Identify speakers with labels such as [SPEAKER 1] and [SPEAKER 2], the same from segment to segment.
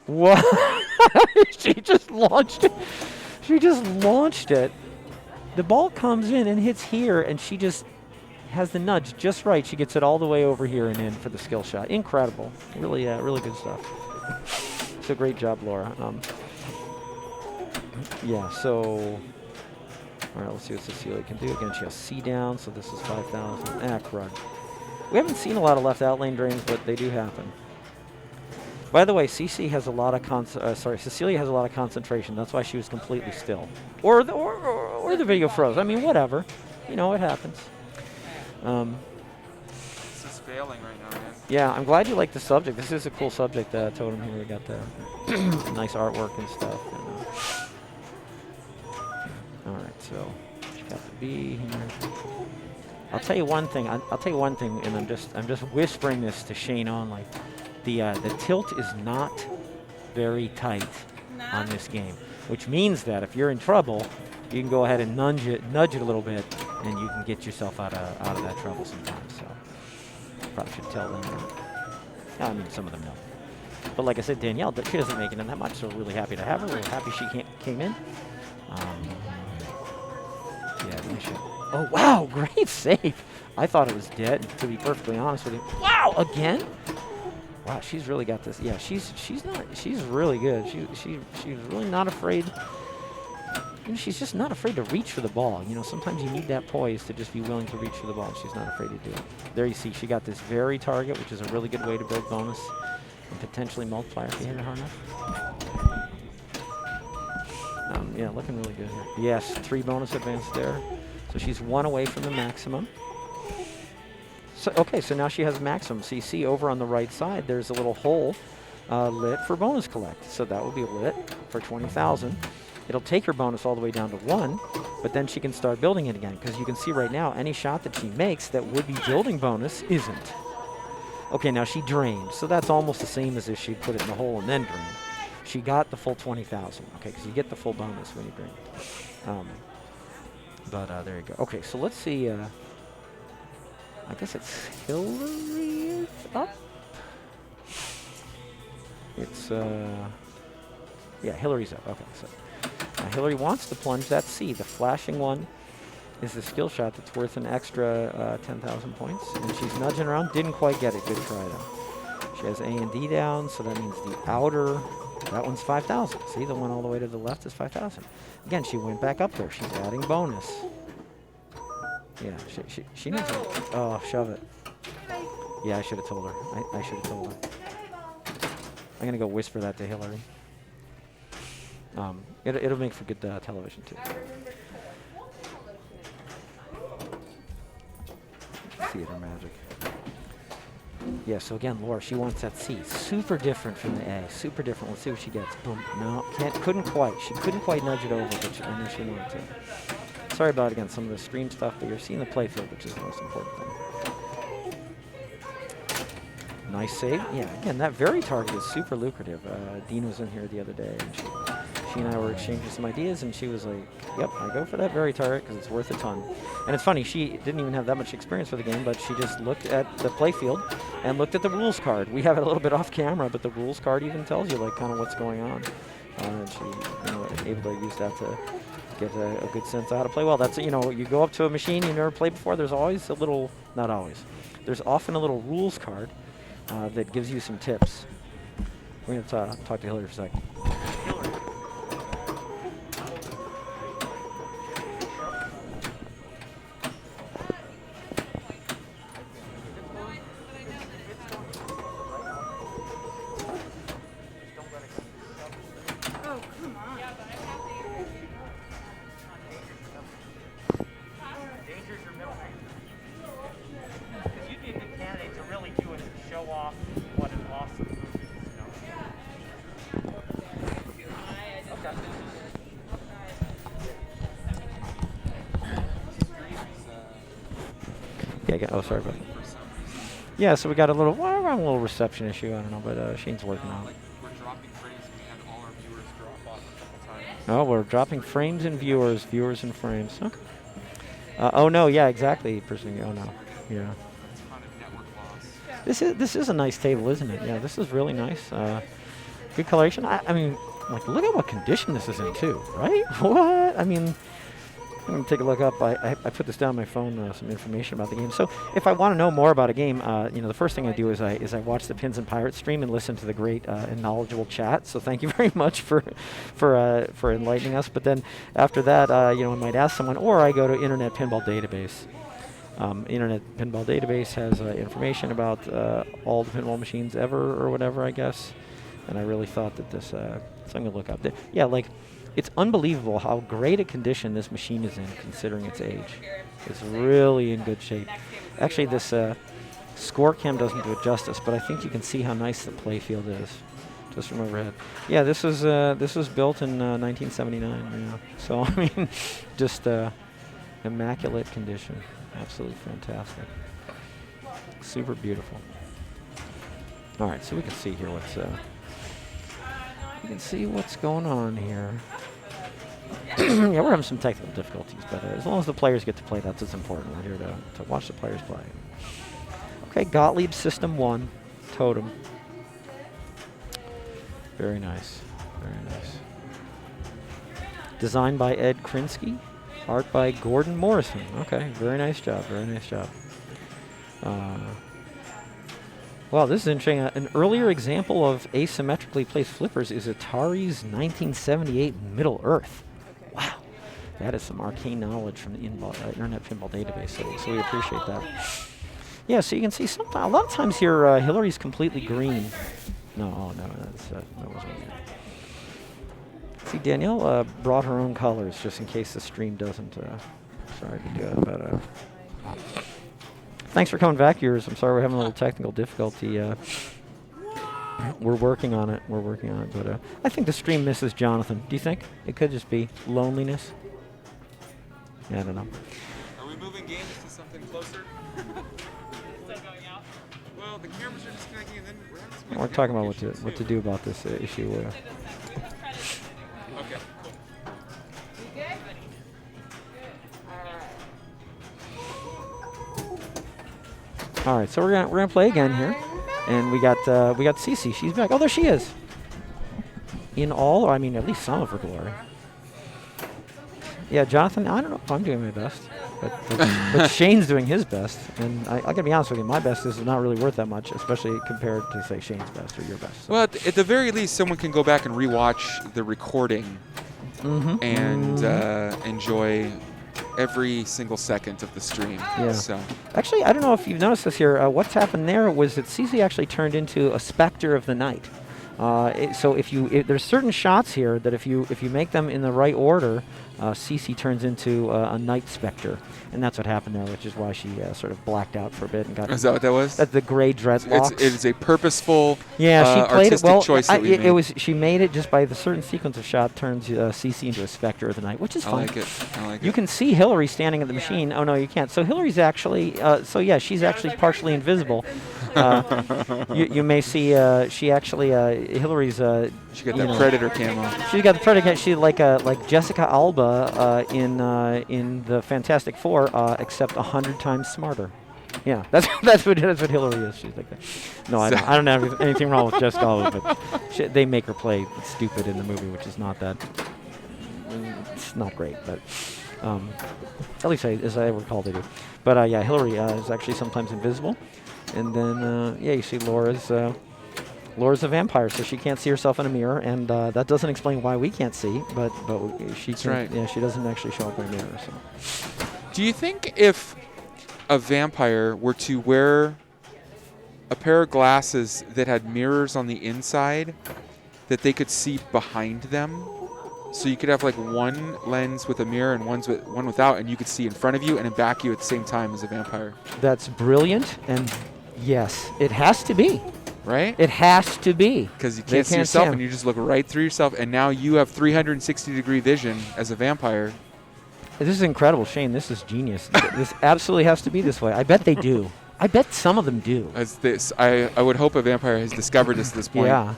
[SPEAKER 1] What? She just launched it. She just launched it. The ball comes in and hits here, and she just has the nudge just right. She gets it all the way over here and in for the skill shot. Incredible. Really, really good stuff. So great job, Laura. Yeah, so, all right, let's see what Cecilia can do. Again, she has C down, so this is 5,000. Crud. We haven't seen a lot of left out lane drains, but they do happen. By the way, Cecilia has a lot of concentration. That's why she was completely still. Or the video froze. I mean, whatever. You know, it happens.
[SPEAKER 2] This is failing right now, man.
[SPEAKER 1] Yeah, I'm glad you like the subject. This is a cool subject, Totem here. We got the nice artwork and stuff. All right, so she got the B here. I'll tell you one thing. I'll tell you one thing, and I'm just whispering this to Shane on, like, the tilt is not very tight on this game, which means that if you're in trouble, you can go ahead and nudge it a little bit, and you can get yourself out of that trouble sometimes. So probably should tell them. I mean, some of them know. But like I said, Danielle, she doesn't make it in that much, so we're really happy to have her. We're happy she came in. Yeah, we should. Oh, wow, great save. I thought it was dead, to be perfectly honest with you. Wow, again? Wow, she's really got this. Yeah, she's really good. She's really not afraid. You know, she's just not afraid to reach for the ball. You know, sometimes you need that poise to just be willing to reach for the ball. She's not afraid to do it. There you see, she got this very target, which is a really good way to build bonus and potentially multiplier if you hit it hard enough. Yeah, looking really good here. Yes, 3 bonus advance there. So she's 1 away from the maximum. So, okay, so now she has maximum. So you see over on the right side, there's a little hole lit for bonus collect. So that will be lit for 20,000. It'll take her bonus all the way down to 1, but then she can start building it again. Because you can see right now, any shot that she makes that would be building bonus isn't. Okay, now she drained. So that's almost the same as if she'd put it in the hole and then drained. She got the full 20,000. Okay, because you get the full bonus when you drain. But there you go. Okay, so let's see. I guess it's Hillary is up. It's yeah, Hillary's up. Okay, so Hillary wants to plunge that C. The flashing one is the skill shot that's worth an extra 10,000 points, and she's nudging around. Didn't quite get it. Good try though. She has A and D down, so that means the outer. That one's 5,000. See, the one all the way to the left is 5,000. Again, she went back up there. She's adding bonus. Yeah, she needs to. Oh, shove it. Yeah, I should have told her. I should have told her. I'm going to go whisper that to Hillary. It'll make for good television, too. Theater magic. Yeah, so again, Laura, she wants that C. Super different from the A. Super different. Let's see what she gets. Boom. No, couldn't quite. She couldn't quite nudge it over, but I knew she wanted to. Sorry about, again, some of the stream stuff, but you're seeing the playfield, which is the most important thing. Nice save. Yeah, again, that very target is super lucrative. Dean was in here the other day, and she and I were exchanging some ideas, and she was like, yep, I go for that very target because it's worth a ton. And it's funny, she didn't even have that much experience for the game, but she just looked at the playfield and looked at the rules card. We have it a little bit off camera, but the rules card even tells you, like, kind of what's going on. And she, able to use that to get a good sense of how to play well. That's, you go up to a machine you've never played before, there's always a little, not always, there's often a little rules card that gives you some tips. We're going to talk to Hillary for a second. Hillary. Oh, sorry about that. Yeah, so we got a little reception issue. I don't know, but Shane's working on it.
[SPEAKER 2] We're dropping frames and we had all our viewers drop off a couple times.
[SPEAKER 1] Oh, we're dropping frames and viewers and frames. Okay. Oh no, yeah, exactly. Oh no, yeah. This is a nice table, isn't it? Yeah, this is really nice. Good coloration. I mean, like, look at what condition this is in, too, right? What? I mean, I'm going to take a look up. I put this down on my phone, some information about the game. So if I want to know more about a game, the first thing I do is I watch the Pins and Pirates stream and listen to the great and knowledgeable chat. So thank you very much for enlightening us. But then after that, I might ask someone, or I go to Internet Pinball Database. Internet Pinball Database has information about all the pinball machines ever or whatever, I guess. And I really thought that this, so I'm going to look up. Yeah, like, it's unbelievable how great a condition this machine is in considering its age. It's really in good shape. Actually, this score cam doesn't do it justice, but I think you can see how nice the play field is just from overhead. Yeah, this was built in 1979. Yeah. So, I mean, just immaculate condition. Absolutely fantastic. Super beautiful. All right, so we can see here what's going on here. Yeah, we're having some technical difficulties, but as long as the players get to play, that's what's important. We're here to watch the players play. Okay, Gottlieb System 1, Totem. Very nice, very nice. Designed by Ed Krinsky, art by Gordon Morrison. Okay, very nice job, very nice job. Wow, this is interesting. An earlier example of asymmetrically placed flippers is Atari's 1978 Middle Earth. Wow, that is some arcane knowledge from the Internet Pinball Database, so we appreciate that. Yeah, so you can see a lot of times here, Hillary's completely green. No, that wasn't it. See, Danielle brought her own colors just in case the stream doesn't. Sorry to do it, but. Thanks for coming back, viewers. I'm sorry we're having a little technical difficulty. We're working on it. But I think the stream misses Jonathan. Do you think? It could just be loneliness? Yeah, I don't know.
[SPEAKER 2] Are we moving games to something closer? Still going out? Well, the cameras are disconnecting and then we're having some
[SPEAKER 1] We're talking about what to do about this issue.
[SPEAKER 2] Okay, cool.
[SPEAKER 1] All right, so we're gonna play again here, and we got Cece. She's back. Oh, there she is. In all, or I mean, at least some of her glory. Yeah, Jonathan. I don't know if I'm doing my best, but Shane's doing his best, and I gotta be honest with you, my best is not really worth that much, especially compared to say Shane's best or your best. So.
[SPEAKER 3] Well, at the very least, someone can go back and rewatch the recording and enjoy every single second of the stream.
[SPEAKER 1] Yeah.
[SPEAKER 3] So.
[SPEAKER 1] Actually, I don't know if you've noticed this here. What's happened there was that CC actually turned into a Spectre of the Night. So there's certain shots here that if you make them in the right order, CC turns into a Night Spectre, and that's what happened there, which is why she sort of blacked out for a bit and got.
[SPEAKER 3] Is that what that was?
[SPEAKER 1] That's the gray dreadlocks.
[SPEAKER 3] It is a purposeful,
[SPEAKER 1] she played
[SPEAKER 3] artistic
[SPEAKER 1] it well.
[SPEAKER 3] choice that we made.
[SPEAKER 1] She made it just by the certain sequence of shot turns CC into a Spectre of the Night, which is fine.
[SPEAKER 3] I like it.
[SPEAKER 1] You can see Hillary standing at the machine. Oh no, you can't. So Hillary's actually. She's actually partially invisible. You may see. She actually. Hillary's.
[SPEAKER 3] She got that Predator camo.
[SPEAKER 1] She's got the Predator. She's like Jessica Alba in the Fantastic Four, except 100 times smarter. Yeah, that's what Hillary is. She's like that. No, I don't have anything wrong with Jessica Alba, but they make her play stupid in the movie, which is not that. It's not great, but at least as I recall they do. But Hillary is actually sometimes invisible, and then you see Laura's a vampire, so she can't see herself in a mirror, and that doesn't explain why we can't see, but she can.
[SPEAKER 3] Right.
[SPEAKER 1] Yeah, she doesn't actually show up in a mirror. So.
[SPEAKER 3] Do you think if a vampire were to wear a pair of glasses that had mirrors on the inside, that they could see behind them? So you could have like one lens with a mirror and one without, and you could see in front of you and in back of you at the same time as a vampire.
[SPEAKER 1] That's brilliant, and yes, it has to be.
[SPEAKER 3] Right?
[SPEAKER 1] It has to be.
[SPEAKER 3] Because you can't see yourself, and you just look right through yourself, and now you have 360-degree vision as a vampire.
[SPEAKER 1] This is incredible, Shane. This is genius. This absolutely has to be this way. I bet they do. I bet some of them do.
[SPEAKER 3] I would hope a vampire has discovered this at this point.
[SPEAKER 1] Yeah.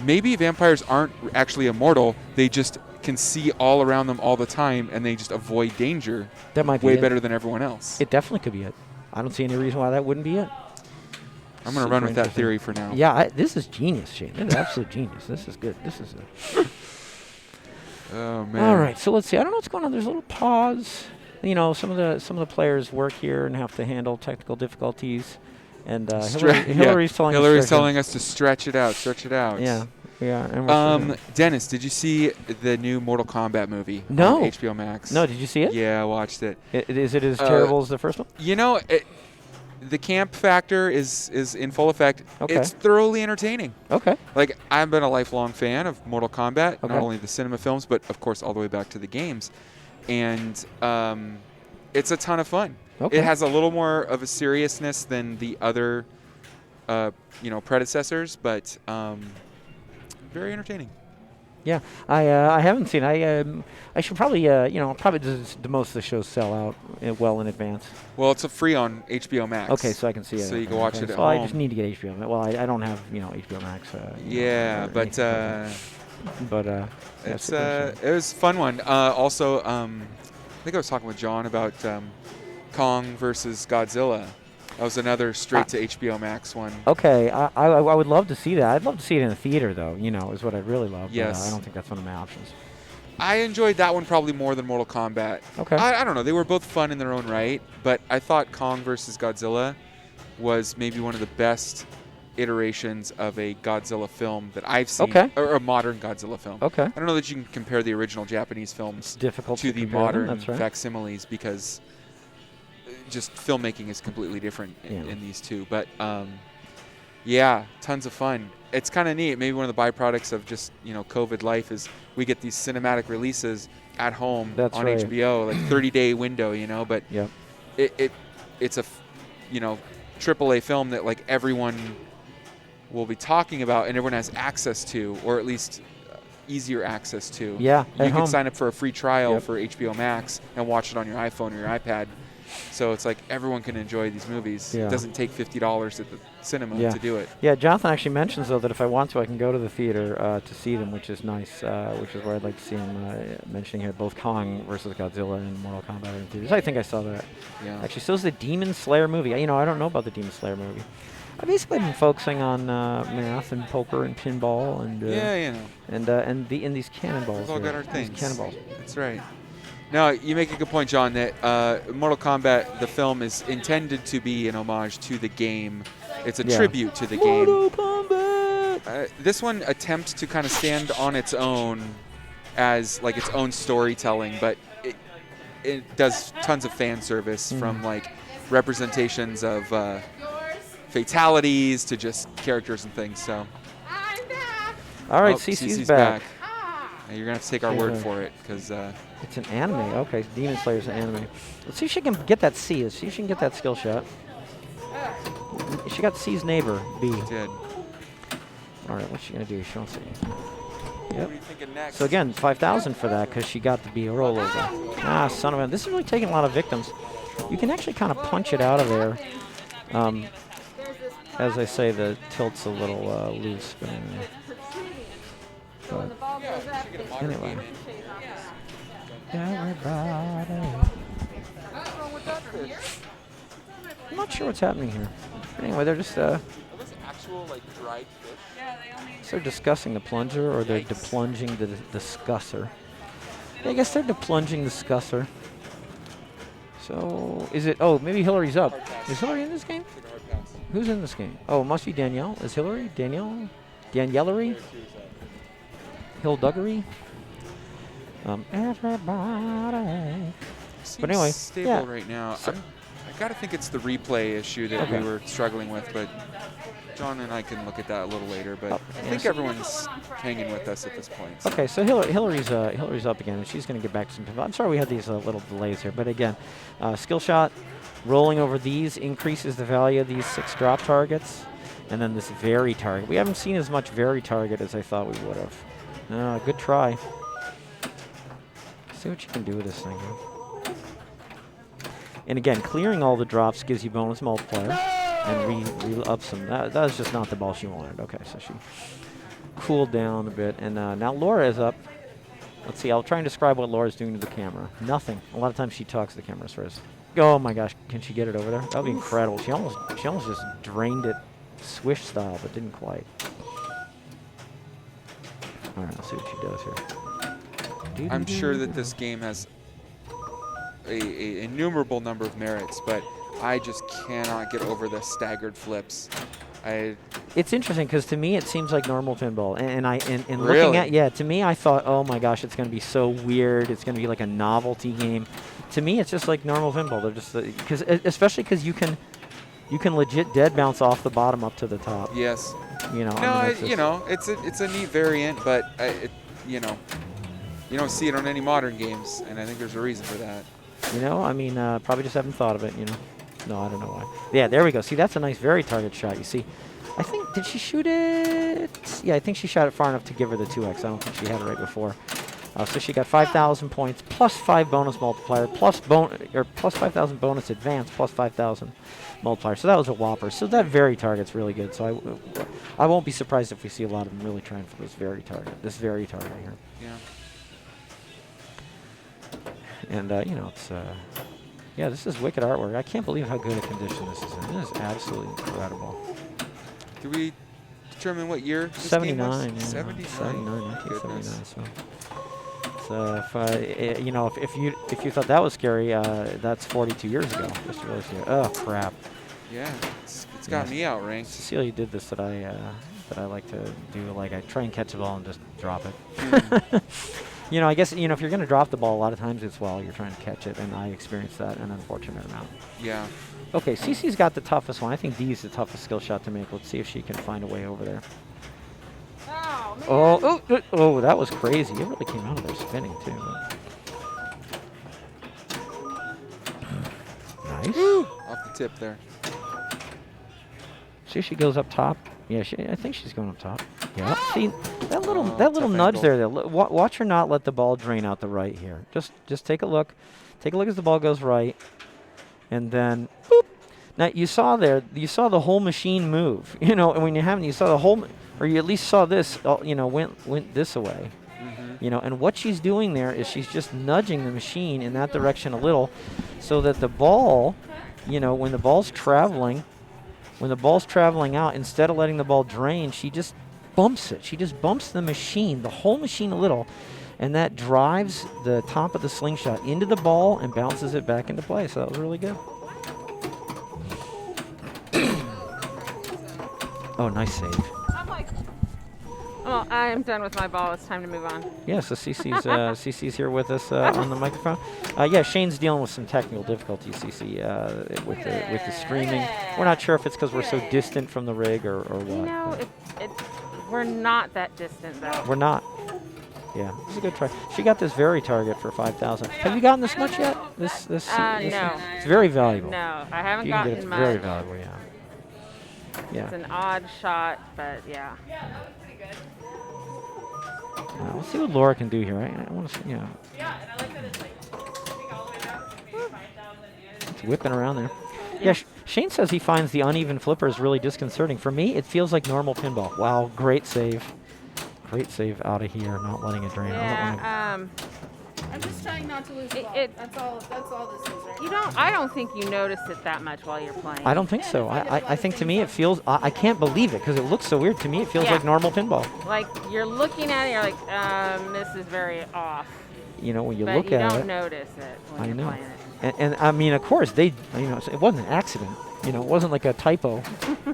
[SPEAKER 3] Maybe vampires aren't actually immortal. They just can see all around them all the time, and they just avoid danger.
[SPEAKER 1] That might be
[SPEAKER 3] way
[SPEAKER 1] it.
[SPEAKER 3] better than everyone else.
[SPEAKER 1] It definitely could be it. I don't see any reason why that wouldn't be it.
[SPEAKER 3] I'm going to
[SPEAKER 1] Super
[SPEAKER 3] run with that
[SPEAKER 1] interesting.
[SPEAKER 3] theory for now.
[SPEAKER 1] Yeah, this is genius, Shane. This is absolute genius. This is good. This is
[SPEAKER 3] Oh, man.
[SPEAKER 1] all right. So let's see. I don't know what's going on. There's a little pause. You know, some of the players work here and have to handle technical difficulties. And Hillary's telling us
[SPEAKER 3] Hillary's
[SPEAKER 1] to stretch
[SPEAKER 3] telling us to stretch it out, stretch it out.
[SPEAKER 1] it. Yeah. Yeah. And we're
[SPEAKER 3] Dennis, did you see the new Mortal Kombat movie
[SPEAKER 1] No.
[SPEAKER 3] on HBO Max?
[SPEAKER 1] No, did you see it?
[SPEAKER 3] Yeah, I watched it.
[SPEAKER 1] Is it as terrible as the first one?
[SPEAKER 3] You know, the camp factor is in full effect.
[SPEAKER 1] Okay.
[SPEAKER 3] It's thoroughly entertaining.
[SPEAKER 1] Okay.
[SPEAKER 3] Like, I've been a lifelong fan of Mortal Kombat,
[SPEAKER 1] Okay.
[SPEAKER 3] not only the cinema films, but of course all the way back to the games. And it's a ton of fun.
[SPEAKER 1] Okay.
[SPEAKER 3] It has a little more of a seriousness than the other, predecessors, but very entertaining.
[SPEAKER 1] Yeah, I haven't seen. I should probably probably the most of the shows sell out well in advance.
[SPEAKER 3] Well, it's a free on HBO Max.
[SPEAKER 1] Okay, so I can see it.
[SPEAKER 3] So you can watch it at
[SPEAKER 1] Well, I
[SPEAKER 3] home.
[SPEAKER 1] just need to get HBO Max. Well, I don't have HBO Max.
[SPEAKER 3] Yeah, but
[SPEAKER 1] it's
[SPEAKER 3] it was a fun one. Also, I think I was talking with John about Kong versus Godzilla. That was another straight to HBO Max one.
[SPEAKER 1] Okay, I would love to see that. I'd love to see it in the theater, though. Is what I'd really love.
[SPEAKER 3] Yes.
[SPEAKER 1] But, I don't think that's one of my options.
[SPEAKER 3] I enjoyed that one probably more than Mortal Kombat.
[SPEAKER 1] Okay.
[SPEAKER 3] I don't know. They were both fun in their own right, but I thought Kong versus Godzilla was maybe one of the best iterations of a Godzilla film that I've seen.
[SPEAKER 1] Okay.
[SPEAKER 3] Or a modern Godzilla film.
[SPEAKER 1] Okay.
[SPEAKER 3] I don't know that you can compare the original Japanese films
[SPEAKER 1] Difficult
[SPEAKER 3] to the
[SPEAKER 1] compare them,
[SPEAKER 3] modern
[SPEAKER 1] that's right.
[SPEAKER 3] facsimiles because just filmmaking is completely different in these two. But yeah, tons of fun. It's kind of neat. Maybe one of the byproducts of just COVID life is we get these cinematic releases at home
[SPEAKER 1] That's
[SPEAKER 3] on
[SPEAKER 1] right.
[SPEAKER 3] HBO, like 30-day window. But
[SPEAKER 1] Yep.
[SPEAKER 3] it's a AAA film that like everyone will be talking about and everyone has access to, or at least easier access to.
[SPEAKER 1] Yeah,
[SPEAKER 3] You
[SPEAKER 1] at
[SPEAKER 3] can
[SPEAKER 1] home.
[SPEAKER 3] sign up for a free trial
[SPEAKER 1] Yep.
[SPEAKER 3] for HBO Max and watch it on your iPhone or your iPad. So it's like everyone can enjoy these movies.
[SPEAKER 1] Yeah.
[SPEAKER 3] It doesn't take $50 at the cinema
[SPEAKER 1] Yeah.
[SPEAKER 3] to do it.
[SPEAKER 1] Yeah, Jonathan actually mentions, though, that if I want to, I can go to the theater to see them, which is nice, which is where I'd like to see him mentioning here, both Kong versus Godzilla and Mortal Kombat in theaters. I think I saw that.
[SPEAKER 3] Yeah.
[SPEAKER 1] Actually, so is the Demon Slayer movie. I don't know about the Demon Slayer movie. I've basically been focusing on math and poker and pinball and and these cannonballs.
[SPEAKER 3] We've all got our
[SPEAKER 1] These
[SPEAKER 3] things.
[SPEAKER 1] Cannonballs.
[SPEAKER 3] That's right. No, you make a good point, John, that Mortal Kombat, the film, is intended to be an homage to the game. It's a tribute to the
[SPEAKER 1] Mortal
[SPEAKER 3] game.
[SPEAKER 1] Kombat!
[SPEAKER 3] This one attempts to kind of stand on its own as like its own storytelling, but it does tons of fan service from like representations of fatalities to just characters and things. So.
[SPEAKER 1] All right,
[SPEAKER 3] CC's
[SPEAKER 1] CC's back.
[SPEAKER 3] Now you're gonna have to take our word for it because.
[SPEAKER 1] It's an anime. Okay, Demon Slayer's an anime. Let's see if she can get that C. Let's see if she can get that skill shot. She got C's neighbor, B.
[SPEAKER 3] Did.
[SPEAKER 1] All right, what's she going to do? She wants to.
[SPEAKER 3] What
[SPEAKER 1] Yep.
[SPEAKER 3] are you thinking next?
[SPEAKER 1] So again, 5,000 for that because she got the B rollover. Ah, son of a. This is really taking a lot of victims. You can actually kind of punch it out of there. As I say, the tilt's a little loose. But anyway. Everybody. I'm not sure what's happening here. Anyway, they're just
[SPEAKER 3] Are those actual like dried fish?
[SPEAKER 1] they're discussing the plunger or they're deplunging the discusser. Yeah, I guess they're deplunging the discusser. So is it? Oh, maybe Hillary's up. Is Hillary in this game? Who's in this game? Oh, it must be Danielle. Is Hillary? Danielle? Daniellery? Hilduggery? Everybody.
[SPEAKER 3] Seems
[SPEAKER 1] But anyway,
[SPEAKER 3] stable
[SPEAKER 1] yeah.
[SPEAKER 3] right now.
[SPEAKER 1] So-
[SPEAKER 3] I gotta think it's the replay issue that
[SPEAKER 1] Okay.
[SPEAKER 3] we were struggling with, but John and I can look at that a little later. But
[SPEAKER 1] Oh,
[SPEAKER 3] I think
[SPEAKER 1] yes.
[SPEAKER 3] everyone's hanging with us at this point. So.
[SPEAKER 1] Okay, so Hillary's up again, and she's going to get back to some pinball. I'm sorry we had these little delays here, but again, skill shot, rolling over these increases the value of these 6 drop targets, and then this very target. We haven't seen as much very target as I thought we would have. Good try. See what you can do with this thing. Huh? And again, clearing all the drops gives you bonus multiplier, and re-ups them. That was just not the ball she wanted. Okay, so she cooled down a bit, and now Laura is up. Let's see, I'll try and describe what Laura's doing to the camera. Nothing. A lot of times she talks to the camera first. Oh my gosh, can she get it over there? That would be incredible. She almost just drained it swish style, but didn't quite. All right, let's see what she does here.
[SPEAKER 3] I'm sure that this game has a innumerable number of merits, but I just cannot get over the staggered flips.
[SPEAKER 1] It's interesting because to me it seems like normal pinball, and looking
[SPEAKER 3] Really?
[SPEAKER 1] at to me I thought, oh my gosh, it's going to be so weird. It's going to be like a novelty game. To me, it's just like normal pinball. They're just especially because you can legit dead bounce off the bottom up to the top.
[SPEAKER 3] Yes.
[SPEAKER 1] You know.
[SPEAKER 3] No,
[SPEAKER 1] I mean,
[SPEAKER 3] you know, it's a neat variant, but you know, you don't see it on any modern games, and I think there's a reason for that.
[SPEAKER 1] You know, I mean, probably just haven't thought of it. You know. No, I don't know why. Yeah, there we go. See, that's a nice, very target shot. You see, I think, did she shoot it? Yeah, I think she shot it far enough to give her the 2x. I don't think she had it right before. So she got 5,000 points, plus 5 bonus multiplier, plus 5,000 bonus advance, plus 5,000 multiplier. So that was a whopper. So that very target's really good. So I won't be surprised if we see a lot of them really trying for this very target here.
[SPEAKER 3] Yeah.
[SPEAKER 1] And you know, it's. Yeah, this is wicked artwork. I can't believe how good a condition this is in. This is absolutely incredible.
[SPEAKER 3] Did we determine what year this
[SPEAKER 1] 79.
[SPEAKER 3] game was?
[SPEAKER 1] Yeah,
[SPEAKER 3] 79.
[SPEAKER 1] 1979.
[SPEAKER 3] Goodness.
[SPEAKER 1] So, you know, if you thought that was scary, that's 42 years ago. Just really scary. Oh crap.
[SPEAKER 3] Yeah, it's got me outranked.
[SPEAKER 1] Cecilia did this that I like to do. Like I try and catch the ball and just drop it.
[SPEAKER 3] Mm.
[SPEAKER 1] You know, I guess, you know, if you're going to drop the ball, a lot of times it's while you're trying to catch it, and I experienced that an unfortunate amount.
[SPEAKER 3] Yeah.
[SPEAKER 1] Okay, Cece's got the toughest one. I think D's the toughest skill shot to make. Let's see if she can find a way over there.
[SPEAKER 4] Oh, man.
[SPEAKER 1] Oh, that was crazy. It really came out of there spinning, too. Nice.
[SPEAKER 3] Woo! Off the tip there.
[SPEAKER 1] See, she goes up top. Yeah, I think she's going up top. Yeah. See, that little
[SPEAKER 3] tough
[SPEAKER 1] nudge
[SPEAKER 3] angle.
[SPEAKER 1] there. Watch her not let the ball drain out the right here. Just take a look. Take a look as the ball goes right, and then boop. Now you saw the whole machine move. You know, and when you saw the whole, or you at least saw this. You know, went this away.
[SPEAKER 3] Mm-hmm.
[SPEAKER 1] You know, and what she's doing there is she's just nudging the machine in that direction a little, so that the ball, you know, when the ball's traveling out, instead of letting the ball drain, she just bumps it. She just bumps the machine, the whole machine a little, and that drives the top of the slingshot into the ball and bounces it back into play. So that was really good. Oh, nice save.
[SPEAKER 4] I'm like, well, I'm done with my ball. It's time to move on.
[SPEAKER 1] Yeah, so CC's here with us on the microphone. Yeah, Shane's dealing with some technical difficulties, CC, with the streaming. We're not sure if it's because we're so distant from the rig or what.
[SPEAKER 4] You know, we're not that distant, though.
[SPEAKER 1] We're not. Yeah, this is a good try. She got this very target for 5,000. Have you gotten this much yet? This
[SPEAKER 4] No.
[SPEAKER 1] It's very valuable.
[SPEAKER 4] No, I haven't
[SPEAKER 1] You can get
[SPEAKER 4] gotten
[SPEAKER 1] it.
[SPEAKER 4] much.
[SPEAKER 1] Very valuable, yeah. Yeah.
[SPEAKER 4] It's an odd shot, but yeah.
[SPEAKER 1] We'll see what Laura can do here. I want to see, yeah.
[SPEAKER 5] Yeah, and I like that it's like moving all the way down to 5,000 and
[SPEAKER 1] It's whipping around there. Yeah, Shane says he finds the uneven flippers really disconcerting. For me, it feels like normal pinball. Wow, great save. Great save out of here, not letting it drain. I don't wanna-
[SPEAKER 4] Yeah,
[SPEAKER 5] I'm just trying not to lose the
[SPEAKER 4] It-
[SPEAKER 5] ball.
[SPEAKER 4] it-
[SPEAKER 5] That's all this is right
[SPEAKER 4] you
[SPEAKER 5] now.
[SPEAKER 4] don't. I don't think you notice it that much while you're playing.
[SPEAKER 1] I don't think so. I think to me it feels, I can't believe it because it looks so weird. To me it feels
[SPEAKER 4] Yeah.
[SPEAKER 1] like normal pinball.
[SPEAKER 4] Like you're looking at it, you're like, this is very off.
[SPEAKER 1] You know, when you
[SPEAKER 4] But
[SPEAKER 1] look
[SPEAKER 4] you
[SPEAKER 1] at
[SPEAKER 4] don't
[SPEAKER 1] it.
[SPEAKER 4] notice it when
[SPEAKER 1] I
[SPEAKER 4] you're
[SPEAKER 1] know.
[SPEAKER 4] playing it.
[SPEAKER 1] And I mean, of course, it wasn't an accident. You know, it wasn't like a typo.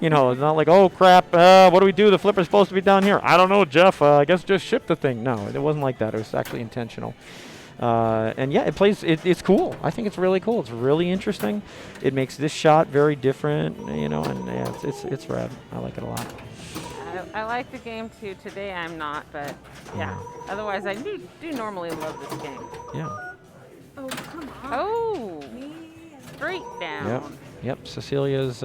[SPEAKER 1] You know, it's not like, oh crap, what do we do? The flipper's supposed to be down here. I don't know, Jeff. I guess just ship the thing. No, it wasn't like that. It was actually intentional. And yeah, it's cool. I think it's really cool. It's really interesting. It makes this shot very different. You know, and yeah, it's rad. I like it a lot.
[SPEAKER 4] I like the game too. Today I'm not, but yeah. Otherwise, I do normally love this game.
[SPEAKER 1] Yeah.
[SPEAKER 5] Oh, come on.
[SPEAKER 4] Oh,
[SPEAKER 5] Me.
[SPEAKER 4] straight down.
[SPEAKER 1] Yep. Yep. Cecilia's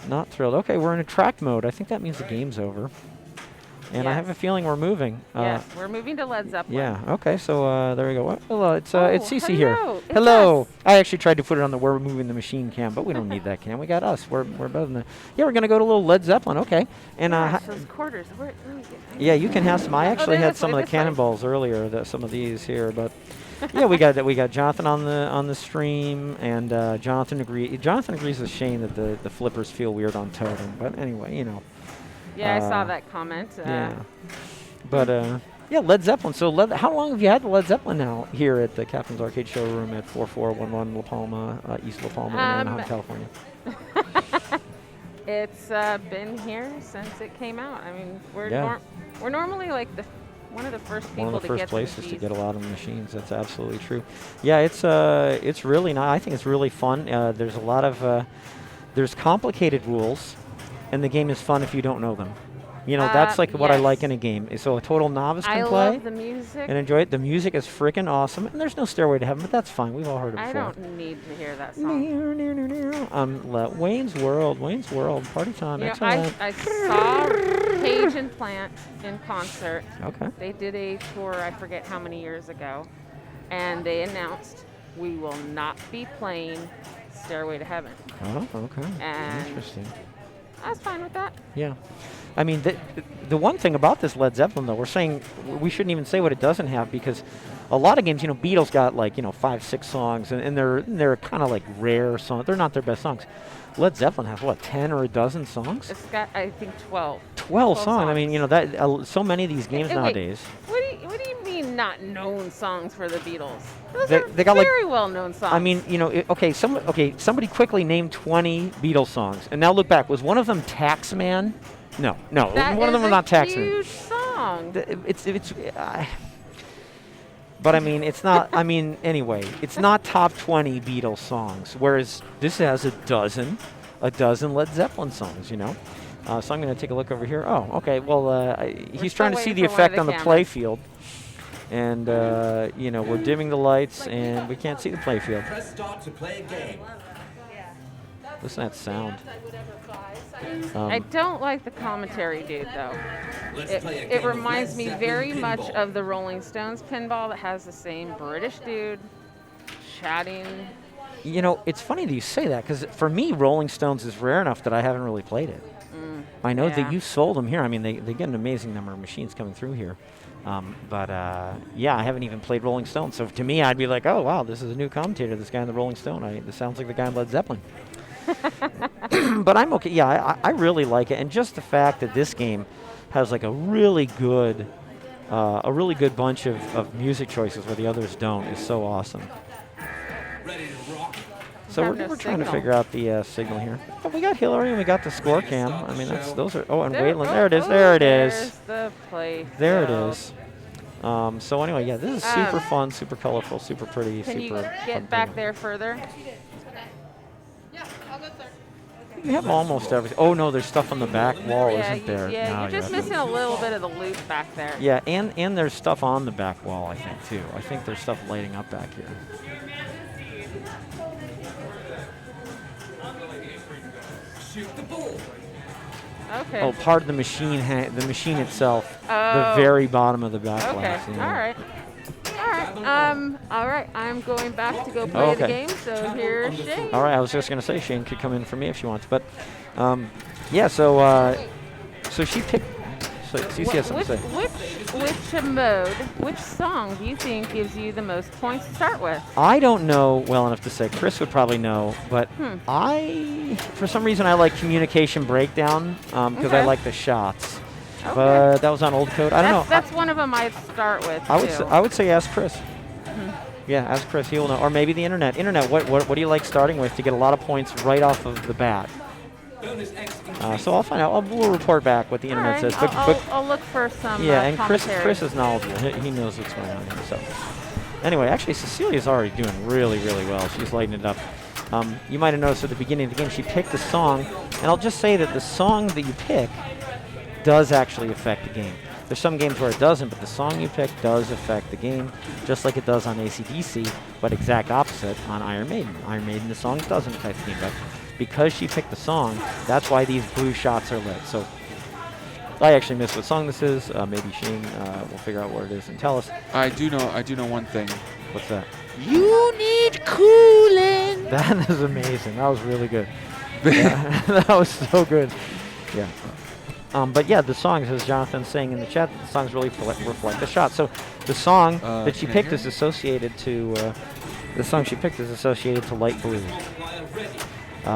[SPEAKER 1] not thrilled. Okay, we're in a track mode. I think that means the game's over. And I
[SPEAKER 4] Yes.
[SPEAKER 1] have a feeling we're moving.
[SPEAKER 4] Yes, we're moving to Led Zeppelin.
[SPEAKER 1] Yeah. Okay. So there we go. Well, it's
[SPEAKER 4] Oh,
[SPEAKER 1] Cece here.
[SPEAKER 4] hello. It's
[SPEAKER 1] Hello.
[SPEAKER 4] us.
[SPEAKER 1] I actually tried to put it on the "we're moving the machine" cam, but we don't need that cam. We got us. We're better than that. Yeah, we're gonna go to a little Led Zeppelin. Okay. And
[SPEAKER 4] Gosh, those quarters. Let me get.
[SPEAKER 1] yeah, you can have some. I actually
[SPEAKER 4] they're
[SPEAKER 1] had
[SPEAKER 4] this
[SPEAKER 1] some
[SPEAKER 4] way,
[SPEAKER 1] of the
[SPEAKER 4] this way.
[SPEAKER 1] cannonballs earlier. Some of these here, but Yeah, we got Jonathan on the stream, and Jonathan agrees it's a shame that the flippers feel weird on Totem. But anyway, you know.
[SPEAKER 4] Yeah, I saw
[SPEAKER 1] Uh,
[SPEAKER 4] that comment.
[SPEAKER 1] Yeah. But yeah, Led Zeppelin. So how long have you had the Led Zeppelin now here at the Captain's Arcade Showroom at 4411 La Palma, East La Palma, in Anaheim, California?
[SPEAKER 4] It's been here since it came out. I mean,
[SPEAKER 1] Yeah.
[SPEAKER 4] we're normally like one of the first people
[SPEAKER 1] One of the
[SPEAKER 4] to
[SPEAKER 1] first
[SPEAKER 4] get
[SPEAKER 1] places
[SPEAKER 4] the
[SPEAKER 1] to get a lot of machines. That's absolutely true. Yeah, it's really nice. I think it's really fun. There's a lot of there's complicated rules, and the game is fun if you don't know them. You know, that's like what I like
[SPEAKER 4] yes.
[SPEAKER 1] in a game. So a total novice
[SPEAKER 4] I
[SPEAKER 1] can play
[SPEAKER 4] love the music.
[SPEAKER 1] and enjoy it. The music is freaking awesome, and there's no Stairway to Heaven, but that's fine. We've all heard it
[SPEAKER 4] I
[SPEAKER 1] before.
[SPEAKER 4] don't need to hear that song.
[SPEAKER 1] Wayne's World, party time.
[SPEAKER 4] You know,
[SPEAKER 1] Excellent.
[SPEAKER 4] I saw Page and Plant in concert.
[SPEAKER 1] Okay.
[SPEAKER 4] They did a tour, I forget how many years ago, and they announced we will not be playing Stairway to Heaven.
[SPEAKER 1] Oh, okay.
[SPEAKER 4] And
[SPEAKER 1] Interesting.
[SPEAKER 4] I was fine with that.
[SPEAKER 1] Yeah. I mean, the one thing about this Led Zeppelin, though, we're saying we shouldn't even say what it doesn't have, because a lot of games, you know, Beatles got like, you know, 5, 6 songs, and they're kind of like rare songs. They're not their best songs. Led Zeppelin has, what, 10 or a dozen songs?
[SPEAKER 4] It's got, I think, 12.
[SPEAKER 1] 12 songs. I mean, you know, that so many of these games
[SPEAKER 4] Wait,
[SPEAKER 1] nowadays.
[SPEAKER 4] What do you mean not known songs for the Beatles? Those
[SPEAKER 1] They-
[SPEAKER 4] are
[SPEAKER 1] they got, like-
[SPEAKER 4] very well-known songs.
[SPEAKER 1] I mean, you know, somebody quickly named 20 Beatles songs, and now look back. Was one of them Taxman? No,
[SPEAKER 4] that
[SPEAKER 1] one of them was
[SPEAKER 4] is
[SPEAKER 1] not
[SPEAKER 4] a
[SPEAKER 1] Taxman.
[SPEAKER 4] huge song.
[SPEAKER 1] But I mean, it's not. I mean, anyway, it's not top 20 Beatles songs. Whereas this has a dozen Led Zeppelin songs. You know, so I'm going to take a look over here. Oh, okay. Well, he's trying to see
[SPEAKER 4] waiting
[SPEAKER 1] the
[SPEAKER 4] for one of
[SPEAKER 1] effect
[SPEAKER 4] the
[SPEAKER 1] on the
[SPEAKER 4] cameras.
[SPEAKER 1] play field, and you know, we're dimming the lights and we can't see the play field.
[SPEAKER 6] Press start to play a game.
[SPEAKER 1] Listen to that sound.
[SPEAKER 4] I don't like the commentary, dude, though.
[SPEAKER 6] Let's play a
[SPEAKER 4] It
[SPEAKER 6] game of
[SPEAKER 4] reminds
[SPEAKER 6] Led
[SPEAKER 4] me
[SPEAKER 6] Zeppelin
[SPEAKER 4] very much
[SPEAKER 6] pinball.
[SPEAKER 4] of the Rolling Stones pinball that has the same British dude chatting.
[SPEAKER 1] You know, it's funny that you say that, because for me, Rolling Stones is rare enough that I haven't really played it. I know
[SPEAKER 4] yeah.
[SPEAKER 1] that you sold them here. I mean, they get an amazing number of machines coming through here. But yeah, I haven't even played Rolling Stones. So to me, I'd be like, oh, wow, this is a new commentator, this guy in the Rolling Stone. This sounds like the guy in Led Zeppelin. But I'm okay. Yeah, I really like it. And just the fact that this game has like a really good bunch of music choices where the others don't is so awesome.
[SPEAKER 6] Ready to rock?
[SPEAKER 1] So
[SPEAKER 4] Have
[SPEAKER 1] we're
[SPEAKER 4] no
[SPEAKER 1] trying to
[SPEAKER 4] signal.
[SPEAKER 1] figure out the signal here. But we got Hillary and we got the score cam. I mean, those are. Oh, and
[SPEAKER 4] There-
[SPEAKER 1] Waylon. There it is. There it is.
[SPEAKER 4] There's the play
[SPEAKER 1] There it
[SPEAKER 4] field.
[SPEAKER 1] is. So anyway, yeah, this is super fun, super colorful, super pretty,
[SPEAKER 4] Can you
[SPEAKER 1] super. fun
[SPEAKER 4] get back
[SPEAKER 1] thing.
[SPEAKER 4] there further?
[SPEAKER 1] You have almost everything. Oh no, there's stuff on the back wall,
[SPEAKER 4] yeah,
[SPEAKER 1] isn't there?
[SPEAKER 4] yeah,
[SPEAKER 1] No,
[SPEAKER 4] you're just
[SPEAKER 1] right.
[SPEAKER 4] missing a little bit of the loop back there.
[SPEAKER 1] Yeah, and there's stuff on the back wall, I think too. I think there's stuff lighting up back here.
[SPEAKER 6] Shoot the ball.
[SPEAKER 4] Okay.
[SPEAKER 1] Oh, part of the machine, the machine itself, the
[SPEAKER 4] Oh.
[SPEAKER 1] very bottom of the back
[SPEAKER 4] Okay.
[SPEAKER 1] glass. yeah.
[SPEAKER 4] All right. All right. I'm going back to go play
[SPEAKER 1] Okay.
[SPEAKER 4] the game. So here's Shane.
[SPEAKER 1] All right, I was just gonna say Shane could come in for me if she wants, but yeah. So she picked. So CC has something to say.
[SPEAKER 4] Which song do you think gives you the most points to start with?
[SPEAKER 1] I don't know well enough to say. Chris would probably know, but for some reason, I like Communication Breakdown because I
[SPEAKER 4] Okay.
[SPEAKER 1] like the shots.
[SPEAKER 4] Okay.
[SPEAKER 1] But that was on old code. I don't know.
[SPEAKER 4] That's one of them I'd start with.
[SPEAKER 1] I would say ask Chris. Yeah, ask Chris. He'll know. Or maybe the internet. Internet. What do you like starting with to get a lot of points right off of the bat?
[SPEAKER 6] Bonus X
[SPEAKER 1] So I'll find out. We'll report back what the
[SPEAKER 4] All
[SPEAKER 1] internet
[SPEAKER 4] right.
[SPEAKER 1] says.
[SPEAKER 4] I'll look for some.
[SPEAKER 1] Yeah, and Chris
[SPEAKER 4] commentary.
[SPEAKER 1] is knowledgeable. He knows what's going on here. So anyway, actually, Cecilia's already doing really, really well. She's lighting it up. You might have noticed at the beginning of the game, she picked a song, and I'll just say that the song that you pick does actually affect the game. There's some games where it doesn't, but the song you pick does affect the game, just like it does on AC/DC, but exact opposite on Iron Maiden. Iron Maiden, the song doesn't affect the game, but because she picked the song, that's why these blue shots are lit. So I actually missed what song this is. Maybe Shane will figure out what it is and tell us.
[SPEAKER 3] I do know one thing.
[SPEAKER 1] What's that?
[SPEAKER 3] You need cooling.
[SPEAKER 1] That is amazing. That was really good. Yeah, that was so good. Yeah. But yeah, the songs, as Jonathan's saying in the chat, the songs really reflect the shot. So the song that she
[SPEAKER 3] can I
[SPEAKER 1] picked
[SPEAKER 3] hear
[SPEAKER 1] is
[SPEAKER 3] it?
[SPEAKER 1] associated to light blue.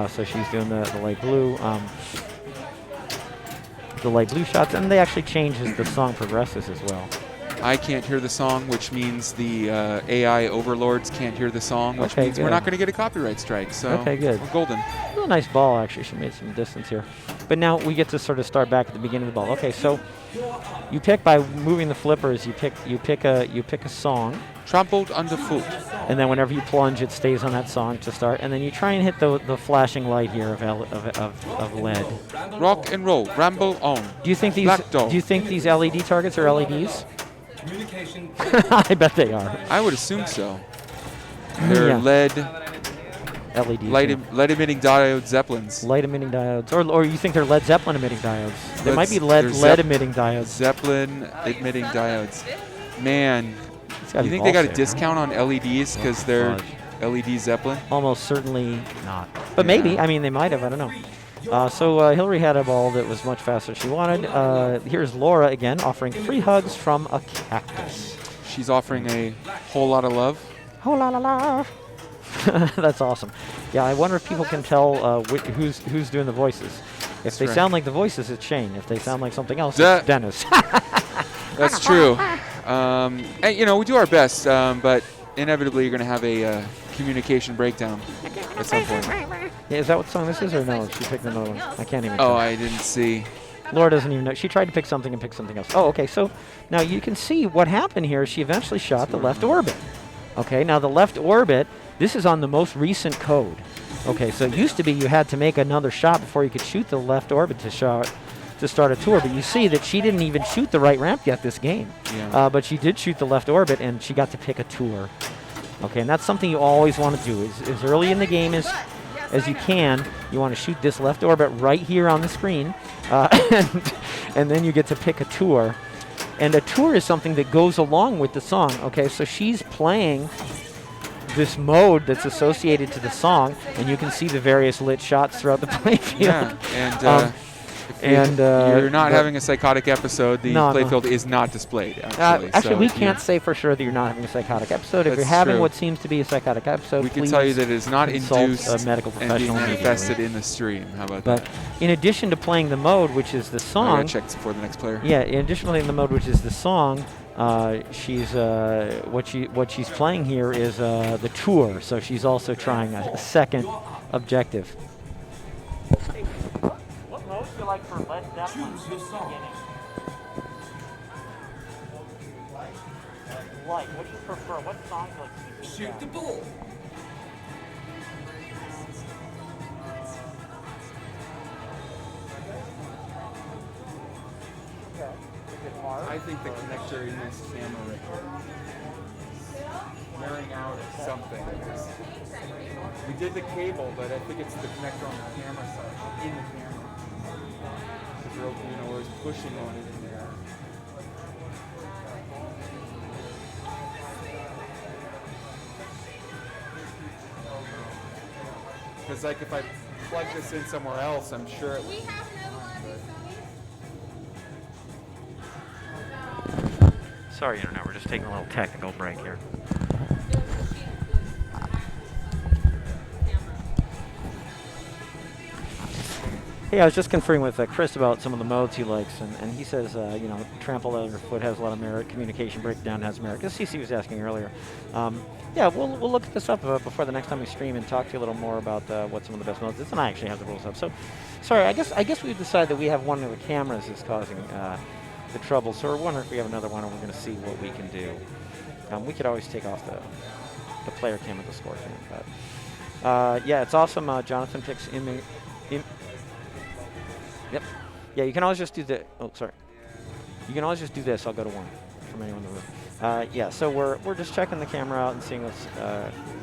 [SPEAKER 1] So she's doing the light blue. The light blue shots, and they actually change as the song progresses as well.
[SPEAKER 3] I can't hear the song, which means the AI overlords can't hear the song, which
[SPEAKER 1] Okay,
[SPEAKER 3] means we're
[SPEAKER 1] good.
[SPEAKER 3] not going to get a copyright strike. So
[SPEAKER 1] Okay, good.
[SPEAKER 3] we're golden.
[SPEAKER 1] A nice ball, actually. She made some distance here. But now we get to sort of start back at the beginning of the ball. Okay, so you pick by moving the flippers. You pick a song,
[SPEAKER 3] Trampled underfoot.
[SPEAKER 1] and then whenever you plunge, it stays on that song to start. And then you try and hit the flashing light here of lead.
[SPEAKER 3] Rock and roll. Ramble on.
[SPEAKER 1] Do you think
[SPEAKER 3] Black Dog.
[SPEAKER 1] these LED targets are LEDs?
[SPEAKER 6] Communication.
[SPEAKER 1] I bet they are.
[SPEAKER 3] I would assume so. They're
[SPEAKER 1] Yeah.
[SPEAKER 3] lead
[SPEAKER 1] LEDs.
[SPEAKER 3] light,
[SPEAKER 1] yeah.
[SPEAKER 3] light emitting diode zeppelins.
[SPEAKER 1] Light emitting diodes, or you think they're Led Zeppelin emitting diodes? They might be
[SPEAKER 3] They're
[SPEAKER 1] lead emitting diodes.
[SPEAKER 3] Zeppelin emitting diodes. Man,
[SPEAKER 1] It's gotta
[SPEAKER 3] you
[SPEAKER 1] be
[SPEAKER 3] think they got a
[SPEAKER 1] ball safe, huh?
[SPEAKER 3] discount on LEDs because they're
[SPEAKER 1] fudge.
[SPEAKER 3] LED Zeppelin?
[SPEAKER 1] Almost certainly not. But
[SPEAKER 3] Yeah.
[SPEAKER 1] maybe. I mean, they might have. I don't know. So Hillary had a ball that was much faster than she wanted. Here's Laura again, offering free hugs from a cactus.
[SPEAKER 3] She's offering a whole lot of love.
[SPEAKER 1] Oh la la la! That's awesome. Yeah, I wonder if people can tell who's doing the voices. If they
[SPEAKER 3] right.
[SPEAKER 1] sound like the voices, it's Shane. If they sound like something else,
[SPEAKER 3] Duh.
[SPEAKER 1] it's Dennis.
[SPEAKER 3] That's true. And, we do our best, but inevitably you're going to have a communication breakdown at some point.
[SPEAKER 1] Yeah, is that what song this is, or no? She picked another one. I can't even
[SPEAKER 3] Oh,
[SPEAKER 1] tell.
[SPEAKER 3] I didn't see.
[SPEAKER 1] Laura doesn't even know. She tried to pick something and picked something else. Oh, okay. So now you can see what happened here. She eventually shot the left orbit. Okay, now the left orbit, this is on the most recent code. Okay, so it used to be you had to make another shot before you could shoot the left orbit to start a tour. But you see that she didn't even shoot the right ramp yet this game.
[SPEAKER 3] Yeah.
[SPEAKER 1] But she did shoot the left orbit, and she got to pick a tour. Okay, and that's something you always want to do. As early in the game as you can, you want to shoot this left orbit right here on the screen, and then you get to pick a tour. And a tour is something that goes along with the song. Okay, so she's playing this mode that's associated to the song, and you can see the various lit shots throughout the playfield.
[SPEAKER 3] Yeah, and you're not having a psychotic episode. The
[SPEAKER 1] No, no.
[SPEAKER 3] playfield is not displayed. Actually,
[SPEAKER 1] Actually,
[SPEAKER 3] so
[SPEAKER 1] we
[SPEAKER 3] if
[SPEAKER 1] can't say for sure that you're not having a psychotic episode. If you're
[SPEAKER 3] That's
[SPEAKER 1] having
[SPEAKER 3] true.
[SPEAKER 1] what seems to be a psychotic episode,
[SPEAKER 3] we can
[SPEAKER 1] please
[SPEAKER 3] tell you that it is not
[SPEAKER 1] consult
[SPEAKER 3] induced
[SPEAKER 1] a medical
[SPEAKER 3] and being
[SPEAKER 1] professional immediately.
[SPEAKER 3] manifested in the stream. How about
[SPEAKER 1] But
[SPEAKER 3] that?
[SPEAKER 1] in addition to playing the mode, which is the
[SPEAKER 3] I
[SPEAKER 1] song,
[SPEAKER 3] gotta check before the next player.
[SPEAKER 1] yeah, in addition to playing the mode, which is the song, she's what she's playing here is the tour. So she's also trying a second objective. What mode do you like for Led Zeppelin?
[SPEAKER 6] Choose your song.
[SPEAKER 1] Like, what do you prefer? What songs like?
[SPEAKER 6] Shoot the bull.
[SPEAKER 3] I think the connector in this camera right here. Wearing out or something. We did the cable, but I think it's the connector on the camera side, in the camera. Because we're always pushing on it in there. Because like if I plug this in somewhere else, I'm sure it would.
[SPEAKER 1] Sorry, Internet. We're just taking a little technical break here. Hey, I was just conferring with Chris about some of the modes he likes, and he says, Trample Underfoot has a lot of merit, Communication Breakdown has merit. Because CC was asking earlier. Yeah, we'll look this up before the next time we stream and talk to you a little more about what some of the best modes is, and I actually have the rules up. So, sorry, I guess we've decided that we have one of the cameras that's causing the trouble, so we're wondering if we have another one and we're going to see what we can do. We could always take off the player cam and the score cam. But, yeah, it's awesome. Jonathan picks Yep. Yeah, you can always just do the. Oh, sorry. You can always just do this. I'll go to one from anyone in the room. Yeah, so we're just checking the camera out and seeing what's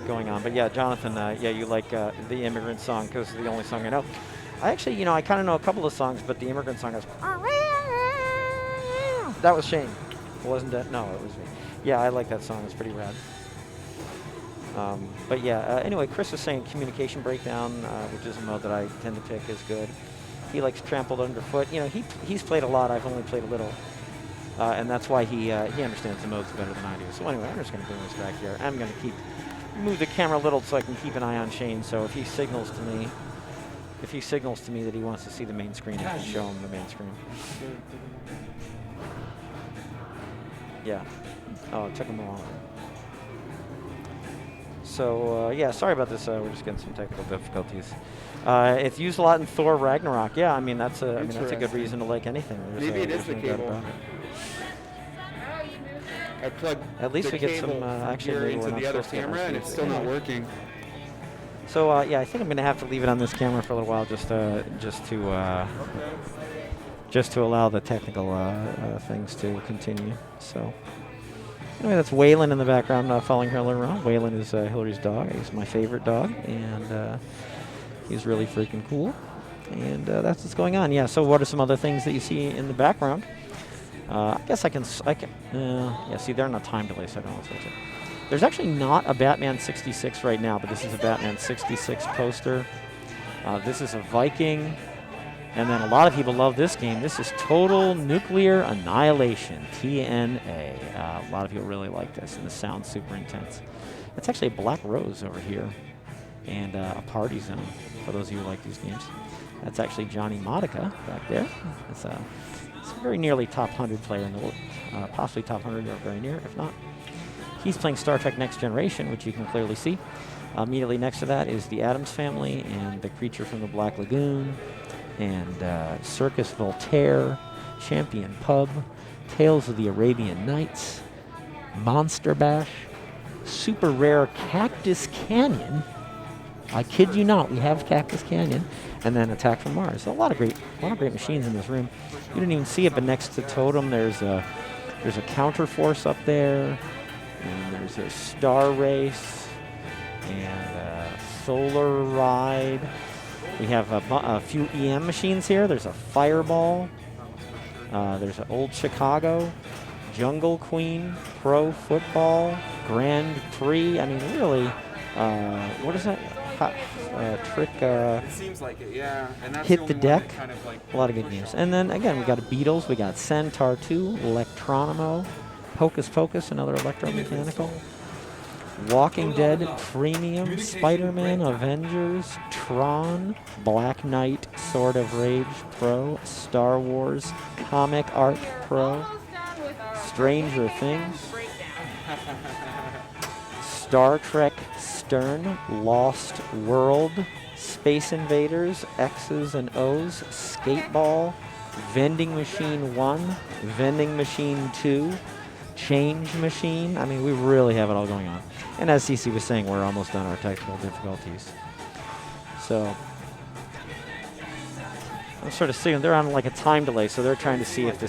[SPEAKER 1] going on. But yeah, Jonathan, yeah, you like the Immigrant song because it's the only song I know. I actually, I kind of know a couple of songs, but the Immigrant song is. That was Shane. Wasn't that? No, it was me. Yeah, I like that song. It's pretty rad. But yeah, anyway, Chris is saying Communication Breakdown, which is a mode that I tend to pick, is good. He likes trampled underfoot. You know, he's played a lot. I've only played a little. And that's why he understands the modes better than I do. So anyway, I'm just going to bring this back here. I'm going to move the camera a little so I can keep an eye on Shane. So if he signals to me that he wants to see the main screen, I can show him the main screen. Yeah. Oh, it took him a while. So yeah, sorry about this. We're just getting some technical difficulties. It's used a lot in Thor Ragnarok. Yeah, I mean that's a good reason to like anything.
[SPEAKER 2] Maybe it is the
[SPEAKER 1] no doubt
[SPEAKER 2] cable.
[SPEAKER 1] about it.
[SPEAKER 2] I plugged
[SPEAKER 1] At least
[SPEAKER 2] the
[SPEAKER 1] we get some
[SPEAKER 2] cable
[SPEAKER 1] action
[SPEAKER 2] here
[SPEAKER 1] we're
[SPEAKER 2] into
[SPEAKER 1] not
[SPEAKER 2] the other
[SPEAKER 1] supposed to get on
[SPEAKER 2] camera, and
[SPEAKER 1] TV.
[SPEAKER 2] it's still not working.
[SPEAKER 1] So yeah, I think I'm gonna have to leave it on this camera for a little while, just to allow the technical things to continue. So anyway, that's Waylon in the background following Hillary around. Waylon is Hillary's dog. He's my favorite dog, and he's really freaking cool. And that's what's going on. Yeah. So what are some other things that you see in the background? I guess I can. Yeah. See, they're on a time delay, so I don't know what's it. There's actually not a Batman 66 right now, but this is a Batman 66 poster. This is a Viking. And then a lot of people love this game. This is Total Nuclear Annihilation, TNA. A lot of people really like this, and this sounds super intense. It's actually a Black Rose over here, and a Party Zone, for those of you who like these games. That's actually Johnny Modica back there. It's a very nearly top 100 player in the world, possibly top 100 or very near, if not. He's playing Star Trek Next Generation, which you can clearly see. Immediately next to that is the Addams Family and the Creature from the Black Lagoon, and Circus Voltaire, Champion Pub, Tales of the Arabian Nights, Monster Bash, Super Rare Cactus Canyon. I kid you not, we have Cactus Canyon, and then Attack from Mars. So a lot of great machines in this room. You didn't even see it, but next to Totem, there's a Counterforce up there, and there's a Star Race, and Solar Ride. We have a few EM machines here. There's a Fireball. There's an Old Chicago, Jungle Queen, Pro Football, Grand Prix. I mean, really, what is that? Trick.
[SPEAKER 2] It seems like it, yeah. And that's
[SPEAKER 1] Hit
[SPEAKER 2] only
[SPEAKER 1] the
[SPEAKER 2] one that
[SPEAKER 1] Deck.
[SPEAKER 2] kind of, like,
[SPEAKER 1] A lot of good games. And then again, we got Beatles. We got Centaur 2, Electronomo, Hocus Pocus, another electromechanical. Walking Dead, Premium, Spider-Man, Avengers, Tron, Black Knight, Sword of Rage Pro, Star Wars, Comic Art Pro, Stranger Things, Star Trek Stern, Lost World, Space Invaders, X's and O's, Skateball, Vending Machine 1, Vending Machine 2, Change Machine. I mean, we really have it all going on. And as CC was saying, we're almost done our technical difficulties. So I'm sort of seeing they're on like a time delay, so they're trying to see if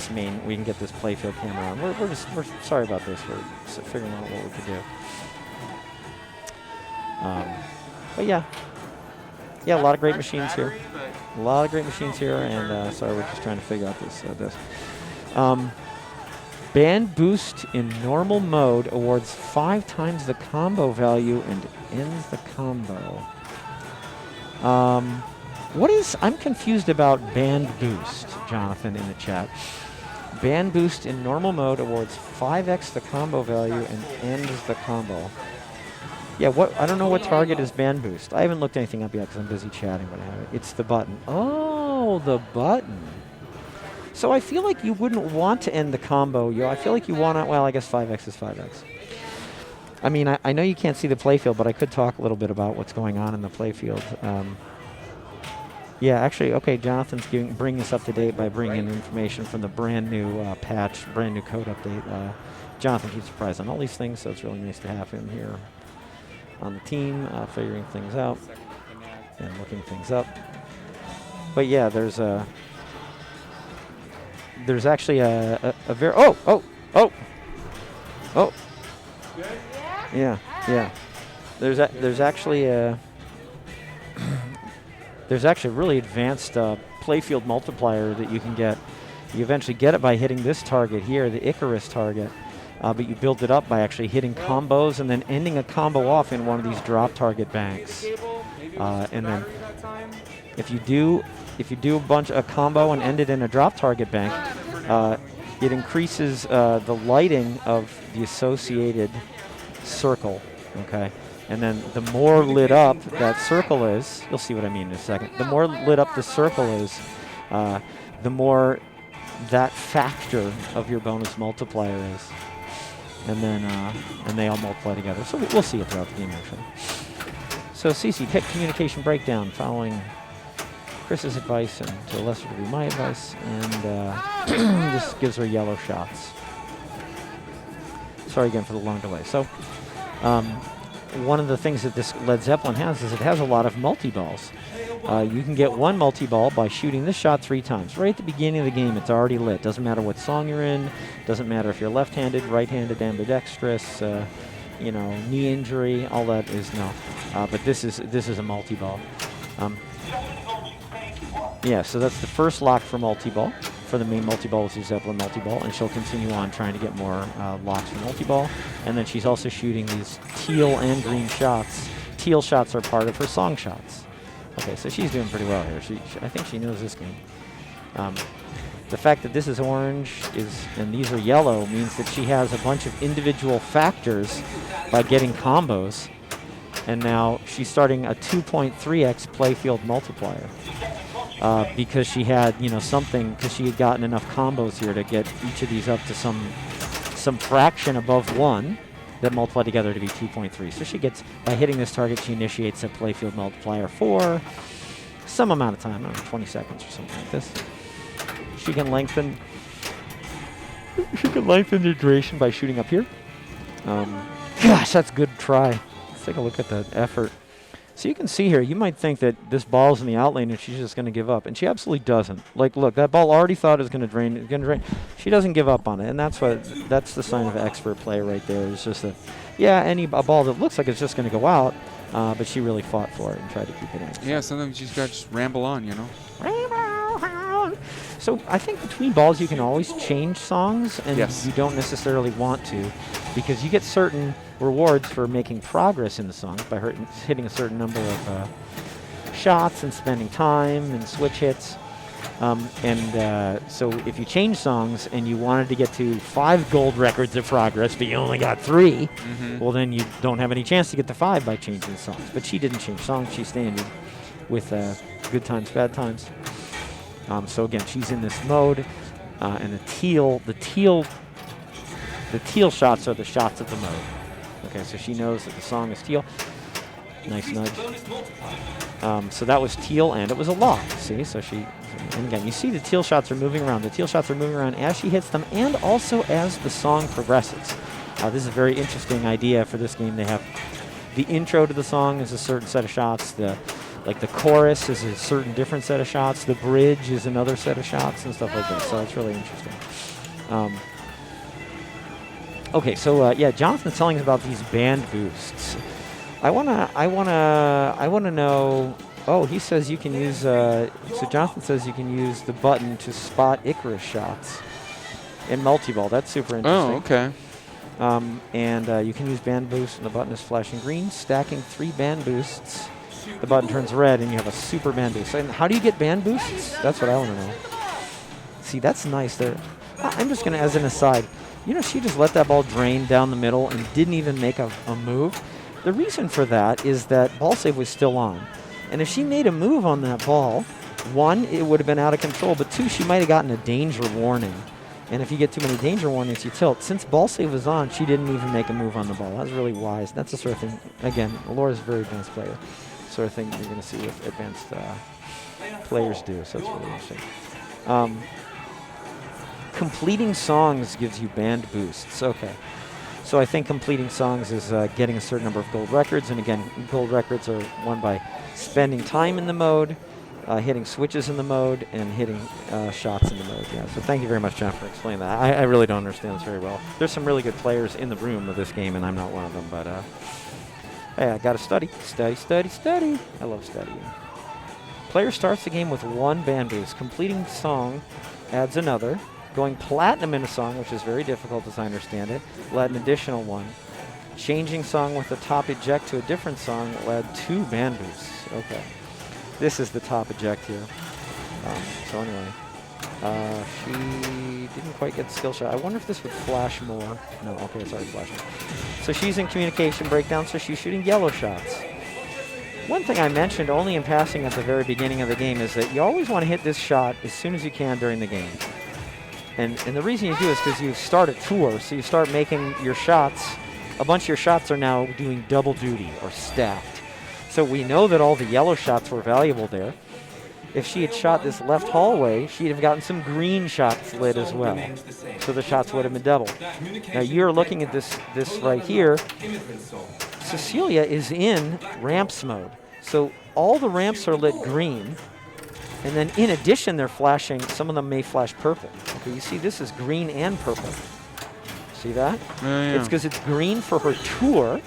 [SPEAKER 1] we can get this playfield camera on. We're sorry about this. We're figuring out what we could do. But yeah, a lot of great machines here. A lot of great machines here, and sorry, we're just trying to figure out this. Band boost in normal mode awards 5 times the combo value and ends the combo. I'm confused about band boost, Jonathan, in the chat. Band boost in normal mode awards 5x the combo value and ends the combo. Yeah, I don't know what target is band boost. I haven't looked anything up yet because I'm busy chatting, but I have it. It's the button. Oh, the button. So I feel like you wouldn't want to end the combo. I feel like you want to, well, I guess 5x is 5x. I mean, I know you can't see the playfield, but I could talk a little bit about what's going on in the playfield. Yeah, actually, okay, Jonathan's bringing us up to date by bringing in information from the brand new patch, brand new code update. Jonathan keeps surprised on all these things, so it's really nice to have him here on the team, figuring things out and looking things up. But yeah, there's actually a very yeah. There's actually a really advanced playfield multiplier that you can get. You eventually get it by hitting this target here, the Icarus target, but you build it up by actually hitting combos and then ending a combo off in one of these drop target banks. And then if you do if you do a combo and end it in a drop target bank, it increases the lighting of the associated circle. Okay, and then the more lit up that circle is, you'll see what I mean in a second. The more lit up the circle is, the more that factor of your bonus multiplier is. And then and they all multiply together. So we'll see it throughout the game, actually. So Cece, pick communication breakdown following Chris's advice and to a lesser degree my advice, and this gives her yellow shots. Sorry again for the long delay. So one of the things that this Led Zeppelin has is it has a lot of multi-balls. You can get one multi-ball by shooting this shot 3 times. Right at the beginning of the game, it's already lit. Doesn't matter what song you're in. Doesn't matter if you're left-handed, right-handed, ambidextrous, knee injury. All that is no. But this is a multi-ball. Yeah, so that's the first lock for multi-ball. For the main multi-ball is the Zeppelin multi-ball, and she'll continue on trying to get more locks for multi-ball. And then she's also shooting these teal and green shots. Teal shots are part of her song shots. Okay, so she's doing pretty well here. I think she knows this game. The fact that this is orange and these are yellow means that she has a bunch of individual factors by getting combos. And now she's starting a 2.3x playfield multiplier. Because she had, because she had gotten enough combos here to get each of these up to some fraction above 1 that multiply together to be 2.3. So she gets, by hitting this target, she initiates a playfield multiplier for some amount of time, I don't know, 20 seconds or something like this. She can lengthen the duration by shooting up here. Gosh, that's a good try. Let's take a look at the effort. So you can see here, you might think that this ball's in the outlane and she's just going to give up, and she absolutely doesn't. Like, look, that ball already thought it was going to drain. It's going to drain. She doesn't give up on it, and that's the sign of expert play right there. It's just a ball that looks like it's just going to go out, but she really fought for it and tried to keep it in.
[SPEAKER 3] Yeah, sometimes you just got to just ramble on,
[SPEAKER 1] So I think between balls you can always change songs, and
[SPEAKER 3] yes.
[SPEAKER 1] You don't necessarily want to, because you get certain rewards for making progress in the songs by hitting a certain number of shots and spending time and switch hits. So if you change songs and you wanted to get to 5 gold records of progress, but you only got 3, well then you don't have any chance to get to 5 by changing songs. But she didn't change songs; she's standing with good times, bad times. So again, she's in this mode, and the teal shots are the shots of the mode. Okay, so she knows that the song is teal. Nice nudge. So that was teal, and it was a lock. See, and again, you see the teal shots are moving around. The teal shots are moving around as she hits them, and also as the song progresses. This is a very interesting idea for this game. They have the intro to the song is a certain set of shots. The chorus is a certain different set of shots. The bridge is another set of shots and stuff like that. So it's really interesting. Okay, so yeah, Jonathan's telling us about these band boosts. I wanna know. Oh, he says you can use. So Jonathan says you can use the button to spot Icarus shots in multi-ball. That's super interesting.
[SPEAKER 3] Oh, okay.
[SPEAKER 1] And you can use band boost, and the button is flashing green. Stacking 3 band boosts, the button turns red, and you have a super band boost. And how do you get band boosts? That's what I want to know. See, that's nice there. I'm just gonna, as an aside. She just let that ball drain down the middle and didn't even make a move. The reason for that is that ball save was still on. And if she made a move on that ball, 1, it would have been out of control, but 2, she might have gotten a danger warning. And if you get too many danger warnings, you tilt. Since ball save was on, she didn't even make a move on the ball. That was really wise. That's the sort of thing, again, Laura's a very advanced player. Sort of thing you're going to see with advanced players do, so it's really interesting. Completing songs gives you band boosts. Okay. So I think completing songs is getting a certain number of gold records. And again, gold records are won by spending time in the mode, hitting switches in the mode, and hitting shots in the mode. Yeah. So thank you very much, John, for explaining that. I really don't understand this very well. There's some really good players in the room of this game, and I'm not one of them. But hey, I got to study. Study. I love studying. Player starts the game with 1 band boost. Completing song adds another. Going platinum in a song, which is very difficult as I understand it, will add an additional 1. Changing song with the top eject to a different song will add 2 band boosts. Okay. This is the top eject here. So anyway, she didn't quite get the skill shot. I wonder if this would flash more. No, okay, it's already flashing. So she's in communication breakdown, so she's shooting yellow shots. One thing I mentioned only in passing at the very beginning of the game is that you always want to hit this shot as soon as you can during the game. And the reason you do is because you start a tour, so you start making your shots. A bunch of your shots are now doing double duty or stacked. So we know that all the yellow shots were valuable there. If she had shot this left hallway, she'd have gotten some green shots lit as well. So the shots would have been double. Now you're looking at this right here. Cecilia is in ramps mode. So all the ramps are lit green. And then in addition, they're flashing, some of them may flash purple. Okay, you see this is green and purple. See that?
[SPEAKER 3] Yeah.
[SPEAKER 1] It's because it's green for her tour,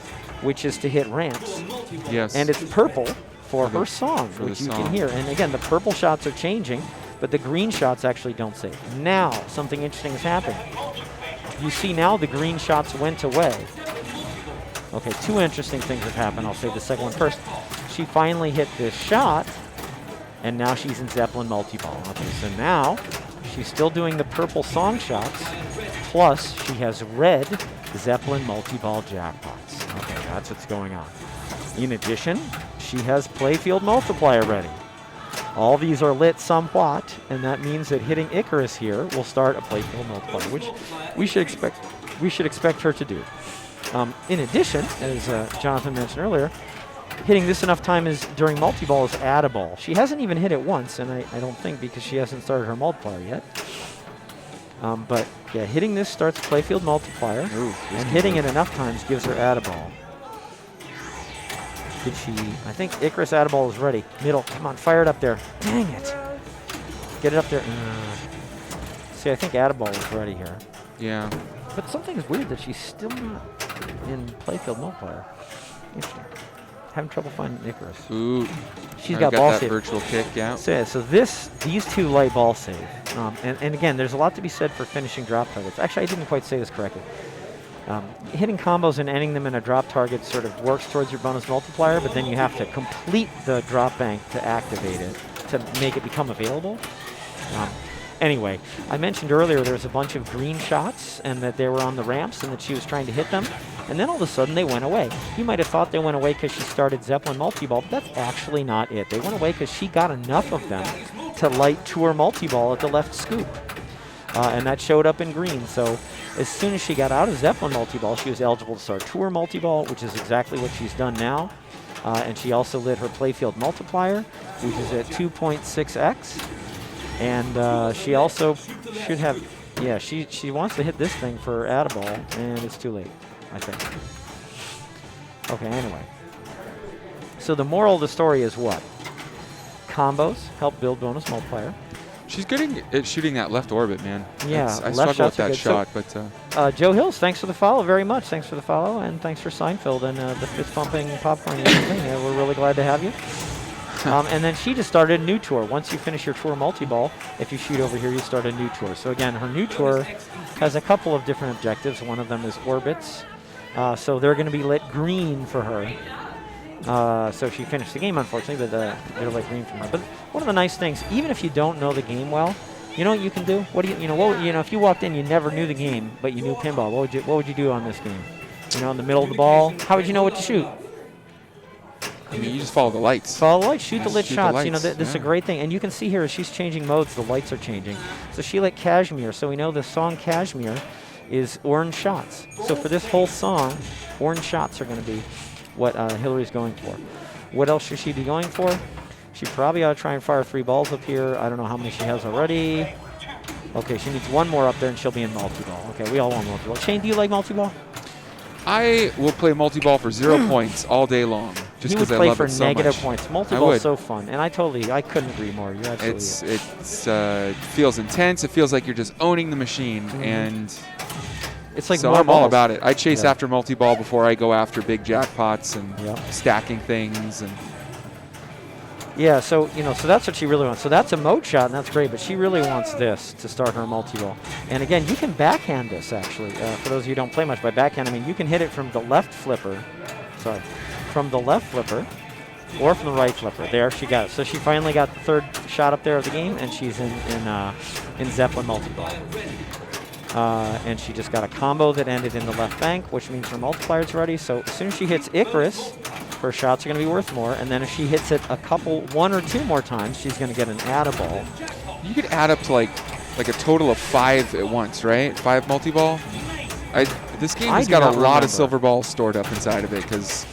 [SPEAKER 1] which is to hit ramps.
[SPEAKER 3] Yes.
[SPEAKER 1] And it's purple for her song,
[SPEAKER 3] for the
[SPEAKER 1] which you
[SPEAKER 3] song.
[SPEAKER 1] can hear. And again, the purple shots are changing, but the green shots actually don't save. Now, something interesting is happening. You see now the green shots went away. Okay, two interesting things have happened. I'll say the second one first. She finally hit this shot, and now she's in Zeppelin multi-ball. Okay, so now she's still doing the purple song shots, plus she has red Zeppelin multi-ball jackpots. Okay, that's what's going on. In addition, she has playfield multiplier ready. All these are lit somewhat, and that means that hitting Icarus here will start a playfield multiplier, which we should expect her to do. In addition, as Jonathan mentioned earlier, hitting this enough time is during multi-ball is add a ball. She hasn't even hit it once, and I don't think because she hasn't started her multiplier yet. But yeah, hitting this starts playfield multiplier, and hitting it enough times gives her add a ball. Did she? I think Icarus add a ball is ready. Middle, come on, fire it up there. Dang it! Get it up there. See, I think add a ball is ready here.
[SPEAKER 3] Yeah.
[SPEAKER 1] But something's weird that she's still not in playfield multiplier. Interesting. Having trouble finding Icarus.
[SPEAKER 3] Ooh.
[SPEAKER 1] She's
[SPEAKER 3] I
[SPEAKER 1] got ball
[SPEAKER 3] that
[SPEAKER 1] save.
[SPEAKER 3] virtual kick, yeah.
[SPEAKER 1] So these two light ball save. And again, there's a lot to be said for finishing drop targets. Actually, I didn't quite say this correctly. Hitting combos and ending them in a drop target sort of works towards your bonus multiplier, but then you have to complete the drop bank to activate it, to make it become available. Anyway, I mentioned earlier there's a bunch of green shots and that they were on the ramps and that she was trying to hit them. And then all of a sudden they went away. You might have thought they went away because she started Zeppelin multi-ball, but that's actually not it. They went away because she got enough of them to light tour multi-ball at the left scoop. And that showed up in green. So as soon as she got out of Zeppelin multi-ball, she was eligible to start tour multi-ball, which is exactly what she's done now. And she also lit her playfield multiplier, which is at 2.6x. And she also should have, yeah, she wants to hit this thing for add a ball, and it's too late, I think. Okay, anyway. So the moral of the story is what? Combos help build bonus multiplier.
[SPEAKER 3] She's good at shooting that left orbit, man.
[SPEAKER 1] Yeah,
[SPEAKER 3] I
[SPEAKER 1] left
[SPEAKER 3] struggle with
[SPEAKER 1] shots are
[SPEAKER 3] that
[SPEAKER 1] good.
[SPEAKER 3] shot, but
[SPEAKER 1] Joe Hills, thanks for the follow very much. Thanks for the follow, and thanks for Seinfeld and the fist-pumping popcorn and everything. We're really glad to have you. And then she just started a new tour. Once you finish your tour multi-ball, if you shoot over here, you start a new tour. So again, her new tour has a couple of different objectives. One of them is orbits. So they're going to be lit green for her. So she finished the game, unfortunately, but they're lit green for her. But one of the nice things, even if you don't know the game well, you know what you can do? What do you know? If you walked in, you never knew the game, but you knew pinball. What would you do on this game? In the middle of the ball, how would you know what to shoot?
[SPEAKER 3] I mean, you just follow the lights.
[SPEAKER 1] Follow the lights, shoot the lit
[SPEAKER 3] Shoot the
[SPEAKER 1] shots.
[SPEAKER 3] lights,
[SPEAKER 1] This is a great thing. And you can see here as she's changing modes, the lights are changing. So she lit Cashmere. So we know the song Cashmere is orange shots. So for this whole song, orange shots are going to be what Hillary's going for. What else should she be going for? She probably ought to try and fire 3 balls up here. I don't know how many she has already. Okay, she needs 1 more up there and she'll be in multi-ball. Okay, we all want multi-ball. Shane, do you like multi-ball?
[SPEAKER 3] I will play multi-ball for 0 points all day long, just
[SPEAKER 1] He would
[SPEAKER 3] because I
[SPEAKER 1] play
[SPEAKER 3] love
[SPEAKER 1] for
[SPEAKER 3] it so
[SPEAKER 1] negative
[SPEAKER 3] much.
[SPEAKER 1] points.
[SPEAKER 3] I
[SPEAKER 1] Multi-ball
[SPEAKER 3] would.
[SPEAKER 1] is so fun, and I couldn't agree more. You're absolutely
[SPEAKER 3] It feels intense. It feels like you're just owning the machine, and
[SPEAKER 1] it's like
[SPEAKER 3] so
[SPEAKER 1] more
[SPEAKER 3] I'm all
[SPEAKER 1] balls.
[SPEAKER 3] about it. I chase
[SPEAKER 1] Yeah.
[SPEAKER 3] after multi-ball before I go after big jackpots and
[SPEAKER 1] Yep.
[SPEAKER 3] stacking things. And
[SPEAKER 1] Yeah, so so that's what she really wants. So that's a mode shot, and that's great. But she really wants this to start her multi-ball. And again, you can backhand this actually. For those of you who don't play much by backhand, I mean you can hit it from the left flipper. Sorry, from the left flipper, or from the right flipper. There she got it. So she finally got the third shot up there of the game, and she's in Zeppelin multi-ball. And she just got a combo that ended in the left bank, which means her multiplier's ready. So as soon as she hits Icarus, her shots are going to be worth more. And then if she hits it one or two more times, she's going to get an add-a-ball.
[SPEAKER 3] You could add up to like a total of 5 at once, right? 5 multi-ball. This game has got a lot of silver balls stored up inside of it because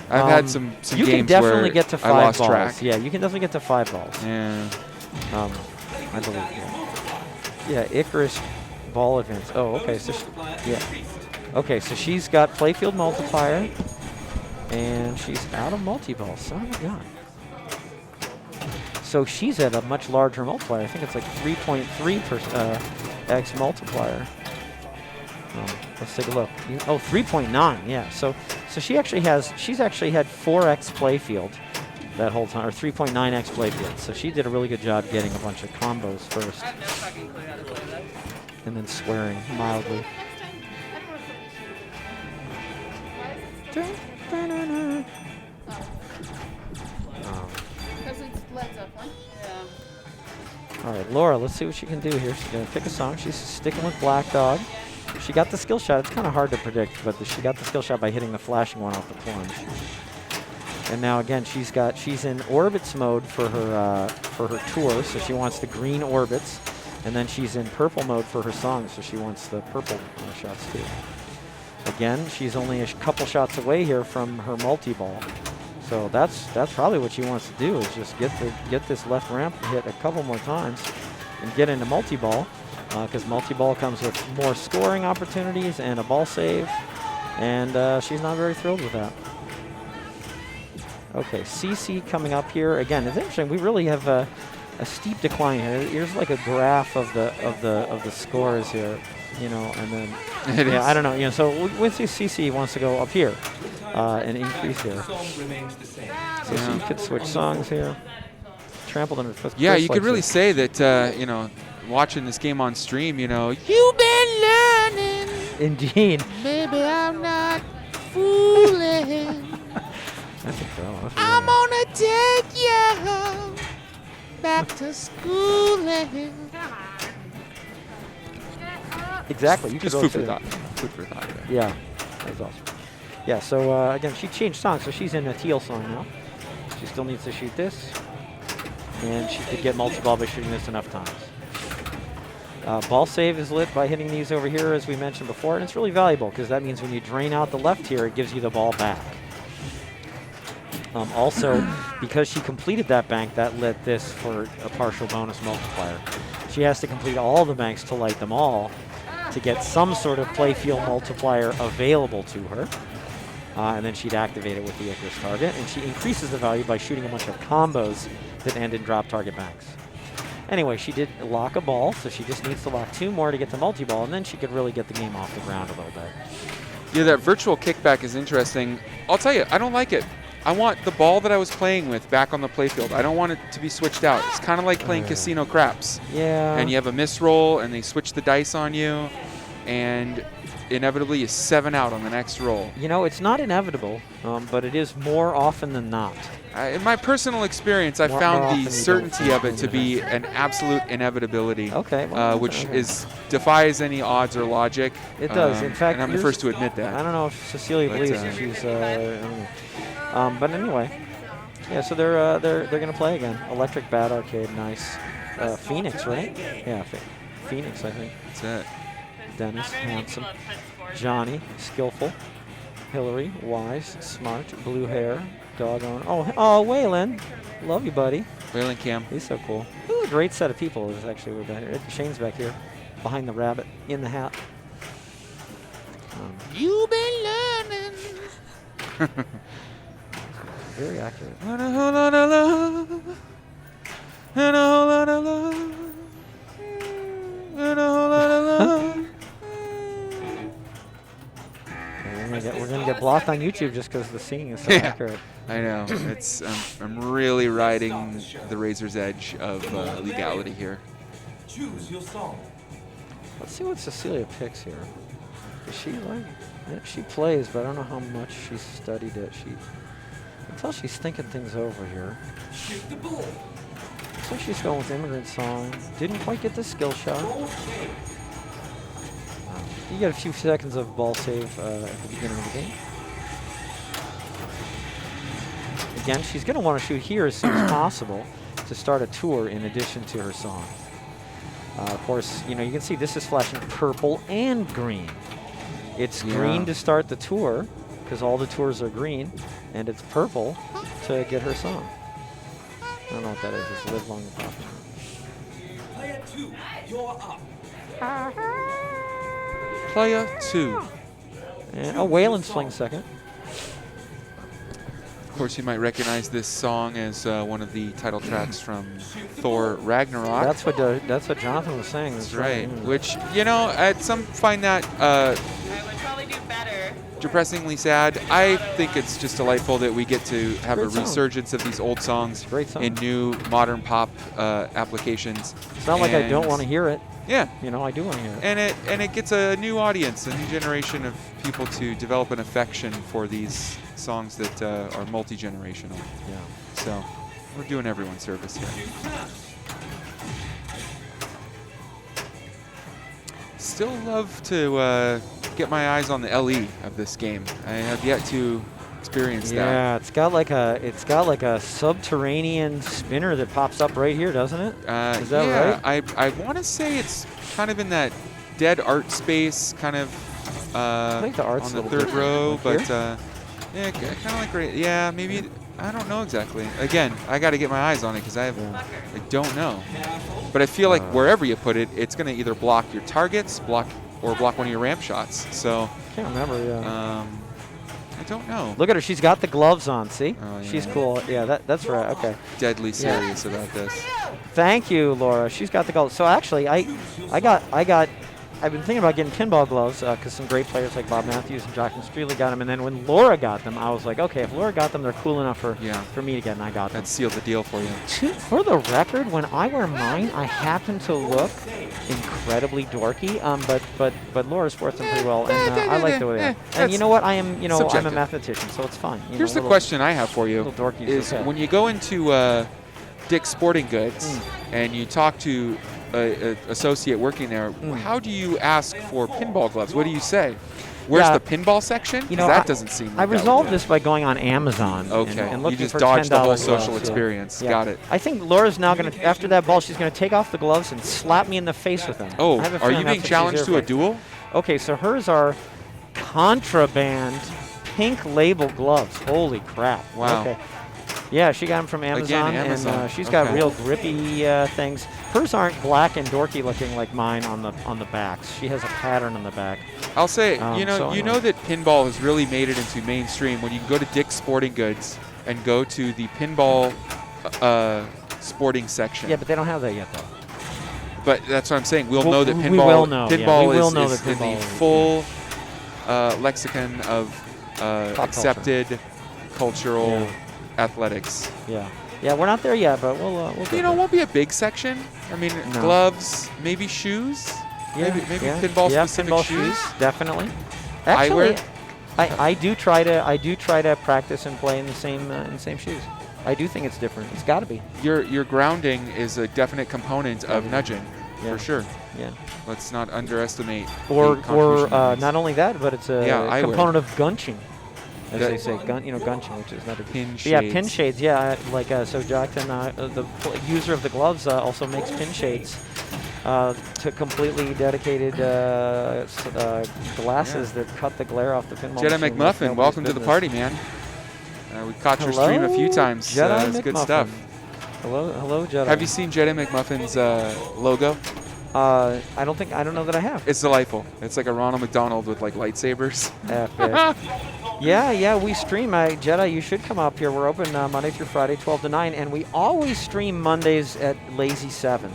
[SPEAKER 3] I've had some
[SPEAKER 1] you
[SPEAKER 3] games
[SPEAKER 1] can definitely
[SPEAKER 3] where
[SPEAKER 1] get to 5
[SPEAKER 3] I lost
[SPEAKER 1] balls.
[SPEAKER 3] track.
[SPEAKER 1] Yeah, you can definitely get to 5 balls.
[SPEAKER 3] Yeah.
[SPEAKER 1] I believe. Yeah, Icarus ball advance. Oh, okay. So okay, so she's got playfield multiplier, and she's out of multi-ball. Son of a gun. So she's at a much larger multiplier. I think it's like 3.3 x multiplier. Let's take a look. 3.9. Yeah. So she's actually had 4x playfield that whole time, or 3.9x playfield. So she did a really good job getting a bunch of combos first, and then swearing mildly.
[SPEAKER 5] Because it's Led Zeppelin. Yeah.
[SPEAKER 1] All right, Laura, let's see what she can do here. She's going to pick a song. She's sticking with Black Dog. She got the skill shot. It's kind of hard to predict, but she got the skill shot by hitting the flashing one off the plunge. And now again, she's in orbits mode for her tour, so she wants the green orbits, and then she's in purple mode for her song, so she wants the purple shots too. Again, she's only a couple shots away here from her multi-ball. So that's probably what she wants to do, is just get this left ramp hit a couple more times and get into multi-ball, because multi-ball comes with more scoring opportunities and a ball save, and she's not very thrilled with that. Okay, CC coming up here again. It's interesting. We really have a steep decline here. Here's like a graph of the scores here, and then I don't know, so with CC wants to go up here. And increase here. So you could switch songs here. Trampled under fifth.
[SPEAKER 3] Yeah, you could really say that, watching this game on stream, you've been learning.
[SPEAKER 1] Indeed.
[SPEAKER 3] Maybe I'm not fooling.
[SPEAKER 1] I think so.
[SPEAKER 3] I'm gonna take you back to schooling.
[SPEAKER 1] Exactly. You
[SPEAKER 3] Just
[SPEAKER 1] could
[SPEAKER 3] food for
[SPEAKER 1] also-
[SPEAKER 3] thought. Food for thought. There.
[SPEAKER 1] Yeah, that's awesome. Yeah, so again, she changed songs, so she's in a teal song now. She still needs to shoot this, and she could get multi-ball by shooting this enough times. Ball save is lit by hitting these over here, as we mentioned before, and it's really valuable because that means when you drain out the left here, it gives you the ball back. Also, because she completed that bank, that lit this for a partial bonus multiplier. She has to complete all the banks to light them all to get some sort of playfield multiplier available to her. And then she'd activate it with the Icarus target, and she increases the value by shooting a bunch of combos that end in drop target banks. Anyway, she did lock a ball, so she just needs to lock 2 more to get the multi-ball, and then she could really get the game off the ground a little bit.
[SPEAKER 3] Yeah, that virtual kickback is interesting. I'll tell you, I don't like it. I want the ball that I was playing with back on the playfield. I don't want it to be switched out. It's kind of like playing casino craps.
[SPEAKER 1] Yeah.
[SPEAKER 3] And you have a misroll, and they switch the dice on you, and inevitably you 7 out on the next roll.
[SPEAKER 1] It's not inevitable, but it is more often than not.
[SPEAKER 3] In my personal experience, I
[SPEAKER 1] More
[SPEAKER 3] found
[SPEAKER 1] often you
[SPEAKER 3] the
[SPEAKER 1] don't
[SPEAKER 3] certainty
[SPEAKER 1] see
[SPEAKER 3] of
[SPEAKER 1] it
[SPEAKER 3] it to be an absolute inevitability.
[SPEAKER 1] Okay. Well,
[SPEAKER 3] Which
[SPEAKER 1] okay.
[SPEAKER 3] defies any odds or logic.
[SPEAKER 1] It does. In fact,
[SPEAKER 3] and I'm the first to admit that.
[SPEAKER 1] I don't know if Cecilia
[SPEAKER 3] But,
[SPEAKER 1] believes it. She's. I don't know. But anyway, yeah. So they're gonna play again. Electric Bat Arcade, nice. Phoenix, right? Yeah, Phoenix, I think.
[SPEAKER 3] That's it.
[SPEAKER 1] Dennis, handsome. Johnny, skillful. Hillary, wise, smart, blue hair, doggone. Oh, Waylon, love you, buddy.
[SPEAKER 3] Waylon Cam.
[SPEAKER 1] He's so cool. Ooh, a great set of people is actually we're back here. Shane's back here, behind the rabbit, in the hat.
[SPEAKER 3] You've been learning.
[SPEAKER 1] Very accurate.
[SPEAKER 3] And a whole lot of love. And a whole lot of love. And a whole lot of love.
[SPEAKER 1] We're gonna get blocked on YouTube just because the singing is so
[SPEAKER 3] Yeah.
[SPEAKER 1] accurate.
[SPEAKER 3] I know. I'm really riding the razor's edge of legality here.
[SPEAKER 6] Choose your song.
[SPEAKER 1] Let's see what Cecilia picks here. Is she she plays, but I don't know how much she's studied it. Until she's thinking things over here.
[SPEAKER 6] Shoot the bull.
[SPEAKER 1] So she's going with Immigrant Song. Didn't quite get the skill shot. You get a few seconds of ball save at the beginning of the game. Again, she's going to want to shoot here as soon as possible to start a tour in addition to her song. Of course, you know, you can see this is flashing purple and green. It's green to start the tour because all the tours are green, and it's purple to get her song. I don't know what that is. It's Live Long and Prosper.
[SPEAKER 6] Player 2, you're up.
[SPEAKER 3] Player 2.
[SPEAKER 1] And, oh, Waylon's playing second.
[SPEAKER 3] Of course, you might recognize this song as one of the title tracks from Thor Ragnarok.
[SPEAKER 1] That's what Jonathan was saying.
[SPEAKER 3] That's right.
[SPEAKER 1] Mm.
[SPEAKER 3] Which, you know, some find that
[SPEAKER 5] I would probably do better.
[SPEAKER 3] depressingly sad. I think it's just delightful that we get to have
[SPEAKER 1] Great
[SPEAKER 3] a
[SPEAKER 1] song.
[SPEAKER 3] resurgence of these old songs
[SPEAKER 1] Great song.
[SPEAKER 3] in new modern pop applications.
[SPEAKER 1] It's not like I don't
[SPEAKER 3] And-
[SPEAKER 1] want to hear it.
[SPEAKER 3] Yeah,
[SPEAKER 1] You know, I do want to hear it.
[SPEAKER 3] and it gets a new audience, a new generation of people to develop an affection for these songs that are multi-generational.
[SPEAKER 1] Yeah.
[SPEAKER 3] So we're doing everyone service here. Still love to get my eyes on the LE of this game. I have yet to experience that.
[SPEAKER 1] Yeah, it's got like a subterranean spinner that pops up right here, doesn't it? Is that
[SPEAKER 3] yeah,
[SPEAKER 1] right?
[SPEAKER 3] I want to say it's kind of in that dead art space, kind of
[SPEAKER 1] I think the art's
[SPEAKER 3] on
[SPEAKER 1] a
[SPEAKER 3] the
[SPEAKER 1] little
[SPEAKER 3] third
[SPEAKER 1] different.
[SPEAKER 3] row,
[SPEAKER 1] Like
[SPEAKER 3] but
[SPEAKER 1] here?
[SPEAKER 3] yeah, kind of like right. Yeah, maybe. I don't know exactly. Again, I got to get my eyes on it because I don't know. But I feel like wherever you put it, it's going to either block your targets, block one of your ramp shots. So
[SPEAKER 1] Can't remember. Yeah.
[SPEAKER 3] I don't know.
[SPEAKER 1] Look at her. She's got the gloves on. See?
[SPEAKER 3] Oh,
[SPEAKER 1] She's
[SPEAKER 3] yeah.
[SPEAKER 1] cool. Yeah, that's right. Okay.
[SPEAKER 3] Deadly serious about this.
[SPEAKER 1] Thank you, Laura. She's got the gloves. So actually, I've been thinking about getting pinball gloves because some great players like Bob Matthews and Joachim Strela got them. And then when Laura got them, I was like, okay, if Laura got them, they're cool enough for me to get, and I got them.
[SPEAKER 3] That sealed the deal for you.
[SPEAKER 1] For the record, when I wear mine, I happen to look incredibly dorky. But Laura's sports them pretty well, and I like the way they are. And you know what? I'm a
[SPEAKER 3] subjective.
[SPEAKER 1] mathematician, so it's fine.
[SPEAKER 3] Here's the question I have for you:
[SPEAKER 1] little dorky
[SPEAKER 3] is
[SPEAKER 1] okay.
[SPEAKER 3] when you go into Dick's Sporting Goods and you talk to an associate working there, how do you ask for pinball gloves? What do you say? Where's
[SPEAKER 1] Yeah.
[SPEAKER 3] the pinball section?
[SPEAKER 1] You know,
[SPEAKER 3] that doesn't seem. Like
[SPEAKER 1] I
[SPEAKER 3] that would
[SPEAKER 1] resolved
[SPEAKER 3] be-
[SPEAKER 1] this by going on Amazon
[SPEAKER 3] Okay,
[SPEAKER 1] and
[SPEAKER 3] you
[SPEAKER 1] looking
[SPEAKER 3] just
[SPEAKER 1] for
[SPEAKER 3] dodged the whole
[SPEAKER 1] $10
[SPEAKER 3] social
[SPEAKER 1] gloves,
[SPEAKER 3] experience.
[SPEAKER 1] Yeah.
[SPEAKER 3] Got it.
[SPEAKER 1] I think Laura's now going to, after that ball, she's going to take off the gloves and slap me in the face with them.
[SPEAKER 3] Oh,
[SPEAKER 1] I have a
[SPEAKER 3] are
[SPEAKER 1] feeling
[SPEAKER 3] you
[SPEAKER 1] that's
[SPEAKER 3] being
[SPEAKER 1] what she's
[SPEAKER 3] challenged
[SPEAKER 1] here
[SPEAKER 3] to a
[SPEAKER 1] for.
[SPEAKER 3] duel?
[SPEAKER 1] Okay, so hers are contraband pink label gloves. Holy crap.
[SPEAKER 3] Wow.
[SPEAKER 1] Okay. Yeah, she got them from Amazon,
[SPEAKER 3] Amazon.
[SPEAKER 1] and she's got
[SPEAKER 3] Okay.
[SPEAKER 1] real grippy things. Hers aren't black and dorky looking like mine on the backs. She has a pattern on the back.
[SPEAKER 3] I'll say,
[SPEAKER 1] so
[SPEAKER 3] you know
[SPEAKER 1] anyway.
[SPEAKER 3] that pinball has really made it into mainstream when you can go to Dick's Sporting Goods and go to the pinball sporting section.
[SPEAKER 1] Yeah, but they don't have that yet, though.
[SPEAKER 3] But that's what I'm saying. We'll
[SPEAKER 1] Well,
[SPEAKER 3] know that
[SPEAKER 1] we
[SPEAKER 3] pinball,
[SPEAKER 1] will know, yeah.
[SPEAKER 3] pinball
[SPEAKER 1] We will
[SPEAKER 3] is,
[SPEAKER 1] know
[SPEAKER 3] is
[SPEAKER 1] that
[SPEAKER 3] in
[SPEAKER 1] pinball
[SPEAKER 3] the
[SPEAKER 1] is-
[SPEAKER 3] full lexicon of
[SPEAKER 1] culture.
[SPEAKER 3] accepted cultural
[SPEAKER 1] Yeah.
[SPEAKER 3] athletics.
[SPEAKER 1] Yeah. Yeah, we're not there yet, but we'll get
[SPEAKER 3] You know,
[SPEAKER 1] there.
[SPEAKER 3] it won't be a big section. I mean,
[SPEAKER 1] No.
[SPEAKER 3] gloves, maybe shoes. Maybe pinball specific
[SPEAKER 1] pinball
[SPEAKER 3] shoes.
[SPEAKER 1] definitely.
[SPEAKER 3] Eyewear?
[SPEAKER 1] Actually, I do try to practice and play in the same shoes. I do think it's different. It's got to be.
[SPEAKER 3] Your grounding is a definite component of
[SPEAKER 1] Yeah.
[SPEAKER 3] nudging,
[SPEAKER 1] Yeah.
[SPEAKER 3] for sure.
[SPEAKER 1] Yeah.
[SPEAKER 3] Let's not underestimate.
[SPEAKER 1] Or
[SPEAKER 3] the contribution of these.
[SPEAKER 1] not only that, but it's a
[SPEAKER 3] eyewear.
[SPEAKER 1] component of gunching, as
[SPEAKER 3] That-
[SPEAKER 1] they say. Gunching, which is not a
[SPEAKER 3] Pin
[SPEAKER 1] But yeah,
[SPEAKER 3] shades.
[SPEAKER 1] pin shades. Yeah, so Jackson, the user of the gloves, also makes pin shades to completely dedicated glasses that cut the glare off the pinball
[SPEAKER 3] Jedi
[SPEAKER 1] machine.
[SPEAKER 3] McMuffin, welcome to the party, man. We caught your stream a few
[SPEAKER 1] Hello,
[SPEAKER 3] times.
[SPEAKER 1] Jedi
[SPEAKER 3] It's good
[SPEAKER 1] McMuffin.
[SPEAKER 3] stuff.
[SPEAKER 1] Hello, Jedi.
[SPEAKER 3] Have you seen Jedi McMuffin's logo?
[SPEAKER 1] I don't know that I have.
[SPEAKER 3] It's delightful. It's like a Ronald McDonald with like lightsabers.
[SPEAKER 1] Epic. Yeah, we stream. Jedi, you should come up here. We're open Monday through Friday, 12 to 9, and we always stream Mondays at Lazy 7.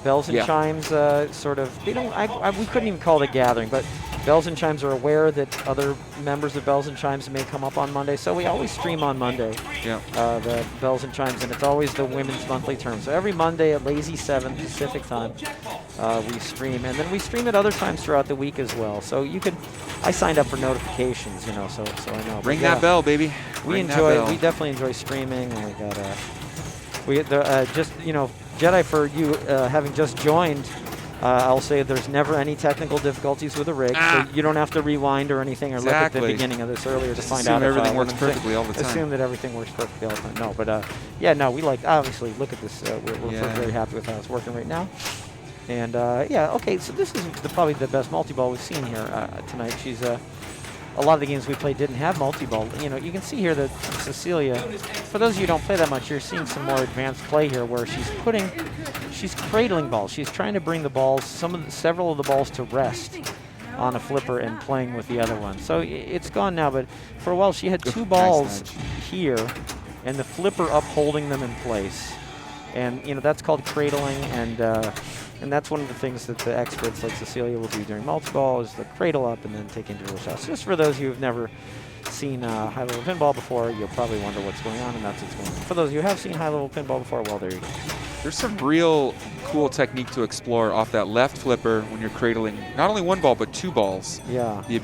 [SPEAKER 1] Bells and
[SPEAKER 3] Yeah.
[SPEAKER 1] Chimes, sort of. We couldn't even call it a gathering, but Bells and Chimes are aware that other members of Bells and Chimes may come up on Monday, so we always stream on Monday.
[SPEAKER 3] Yeah.
[SPEAKER 1] The Bells and Chimes, and it's always the women's monthly term. So every Monday at lazy 7 Pacific time, we stream, and then we stream at other times throughout the week as well. So you could, I signed up for notifications, you know, so I know.
[SPEAKER 3] Ring
[SPEAKER 1] But yeah,
[SPEAKER 3] that bell, baby.
[SPEAKER 1] We
[SPEAKER 3] Ring that
[SPEAKER 1] enjoy,
[SPEAKER 3] bell.
[SPEAKER 1] we definitely enjoy streaming, and we got just, you know, Jedi, for you having just joined. I'll say there's never any technical difficulties with the rig, so you don't have to rewind or anything or look at the
[SPEAKER 3] Exactly.
[SPEAKER 1] beginning of this earlier to
[SPEAKER 3] Just
[SPEAKER 1] find
[SPEAKER 3] assume
[SPEAKER 1] out if,
[SPEAKER 3] everything
[SPEAKER 1] what
[SPEAKER 3] works
[SPEAKER 1] I'm saying.
[SPEAKER 3] perfectly all the time.
[SPEAKER 1] Assume that everything works perfectly all the time. No, but yeah, no, we like, obviously, look at this. We're
[SPEAKER 3] Yeah.
[SPEAKER 1] very happy with how it's working right now. And yeah, okay, so this is probably the best multi-ball we've seen here tonight. She's a lot of the games we played didn't have multi-ball. You know, you can see here that Cecilia, for those of you who don't play that much, you're seeing some more advanced play here where she's cradling balls. She's trying to bring the balls, several of the balls to rest on a flipper and playing with the other one. So it's gone now, but for a while she had two
[SPEAKER 3] Nice
[SPEAKER 1] balls
[SPEAKER 3] nudge.
[SPEAKER 1] here and the flipper upholding them in place. And, you know, that's called cradling, and that's one of the things that the experts like Cecilia will do during multi-ball is the cradle up and then take individual shots. Just for those of you who've never seen high-level pinball before, you'll probably wonder what's going on, and that's what's going on. For those of you who have seen high-level pinball before, well, there you go.
[SPEAKER 3] There's some real cool technique to explore off that left flipper when you're cradling not only one ball but two balls.
[SPEAKER 1] Yeah.
[SPEAKER 3] The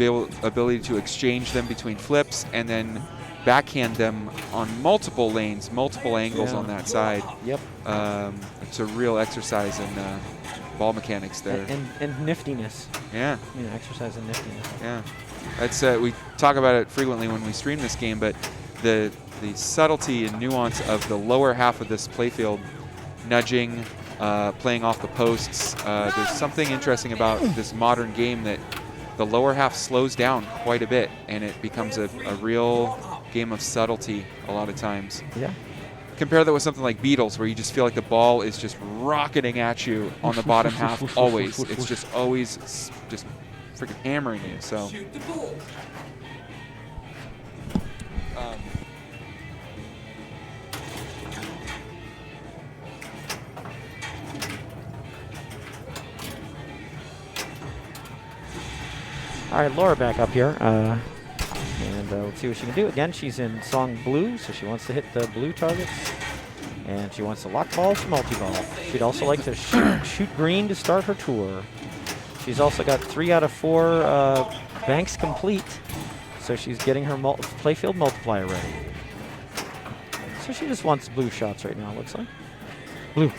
[SPEAKER 3] ability to exchange them between flips and then backhand them on multiple lanes, multiple angles
[SPEAKER 1] Yeah.
[SPEAKER 3] on that side.
[SPEAKER 1] Yep.
[SPEAKER 3] It's a real exercise in ball mechanics there.
[SPEAKER 1] And niftiness.
[SPEAKER 3] Yeah,
[SPEAKER 1] You know, exercise in niftiness.
[SPEAKER 3] yeah. That's we talk about it frequently when we stream this game, but the subtlety and nuance of the lower half of this playfield, nudging, playing off the posts. There's something interesting about this modern game that the lower half slows down quite a bit, and it becomes a real game of subtlety a lot of times.
[SPEAKER 1] Yeah.
[SPEAKER 3] Compare that with something like Beatles, where you just feel like the ball is just rocketing at you on the bottom half always. It's just always just freaking hammering you. So
[SPEAKER 6] Shoot the ball.
[SPEAKER 1] All right, Laura back up here. And let's see what she can do. Again, she's in song blue, so she wants to hit the blue targets. And she wants to lock balls for multi-ball. She'd also like to shoot green to start her tour. She's also got 3 out of 4 banks complete. So she's getting her playfield multiplier ready. So she just wants blue shots right now, it looks like. Blue.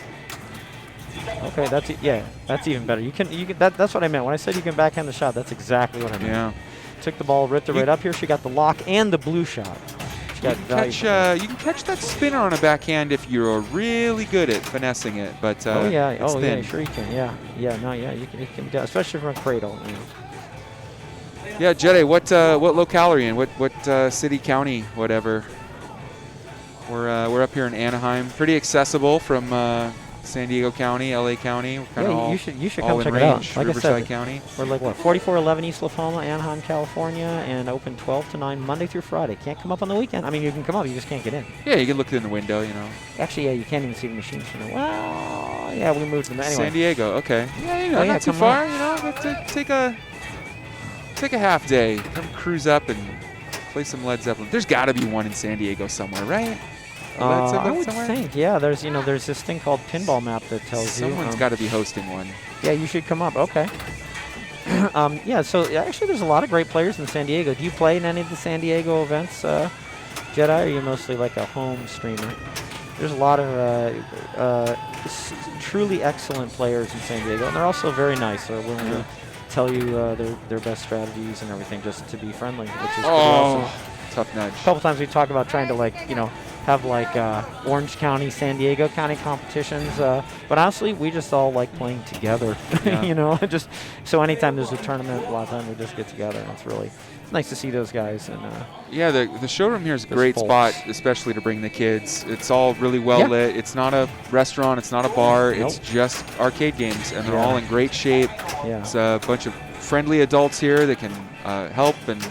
[SPEAKER 1] Okay, that's even better. You can that's what I meant when I said you can backhand the shot. That's exactly what I meant.
[SPEAKER 3] yeah,
[SPEAKER 1] Took the ball, ripped it right up here. She got the lock and the blue shot. She got value.
[SPEAKER 3] you can catch that spinner on a backhand if you're really good at finessing it. But
[SPEAKER 1] Oh yeah,
[SPEAKER 3] it's
[SPEAKER 1] oh
[SPEAKER 3] thin.
[SPEAKER 1] yeah, sure you can. Yeah, yeah, no, yeah, you can do, especially from a cradle. You know.
[SPEAKER 3] Yeah, Jedi, what locale are you in? What city, county, whatever? We're up here in Anaheim, pretty accessible from San Diego County, LA County. We're kind of
[SPEAKER 1] Yeah,
[SPEAKER 3] all,
[SPEAKER 1] you should
[SPEAKER 3] all
[SPEAKER 1] come
[SPEAKER 3] in
[SPEAKER 1] check it out.
[SPEAKER 3] range.
[SPEAKER 1] Like I
[SPEAKER 3] Riverside
[SPEAKER 1] said,
[SPEAKER 3] County.
[SPEAKER 1] we're like what 4411 East Lafoma, Anaheim, California, and open 12 to 9 Monday through Friday. Can't come up on the weekend. I mean, you can come up, you just can't get in.
[SPEAKER 3] Yeah, you can look in the window, you know.
[SPEAKER 1] Actually, yeah, you can't even see the machines from there. Well, yeah, we moved them anyway.
[SPEAKER 3] San Diego, okay. Yeah, you know,
[SPEAKER 1] Oh, yeah,
[SPEAKER 3] not too
[SPEAKER 1] come
[SPEAKER 3] far.
[SPEAKER 1] on.
[SPEAKER 3] You know, but take a half day, come cruise up and play some Led Zeppelin. There's got to be one in San Diego somewhere, right? A Led
[SPEAKER 1] I
[SPEAKER 3] Zeppelin
[SPEAKER 1] would
[SPEAKER 3] somewhere?
[SPEAKER 1] think, yeah. There's this thing called Pinball Map that tells
[SPEAKER 3] Someone's
[SPEAKER 1] you.
[SPEAKER 3] got to be hosting one.
[SPEAKER 1] Yeah, you should come up. Okay. Yeah, so actually there's a lot of great players in San Diego. Do you play in any of the San Diego events, Jedi, or are you mostly like a home streamer? There's a lot of truly excellent players in San Diego, and they're also very nice. They're willing to tell you their best strategies and everything just to be friendly, which is pretty awesome.
[SPEAKER 3] Tough nudge.
[SPEAKER 1] A couple times we talk about trying to have Orange County, San Diego County competitions, but honestly, we just all like playing together.
[SPEAKER 3] Yeah.
[SPEAKER 1] Just so anytime there's a tournament, a lot of time we just get together, and it's nice to see those guys. And
[SPEAKER 3] Yeah, the showroom here is a
[SPEAKER 1] Those
[SPEAKER 3] great
[SPEAKER 1] folks.
[SPEAKER 3] spot, especially to bring the kids. It's all really well lit. It's not a restaurant. It's not a bar. It's
[SPEAKER 1] Nope.
[SPEAKER 3] just arcade games, and they're
[SPEAKER 1] Yeah.
[SPEAKER 3] all in great shape.
[SPEAKER 1] yeah,
[SPEAKER 3] It's a bunch of friendly adults here that can help and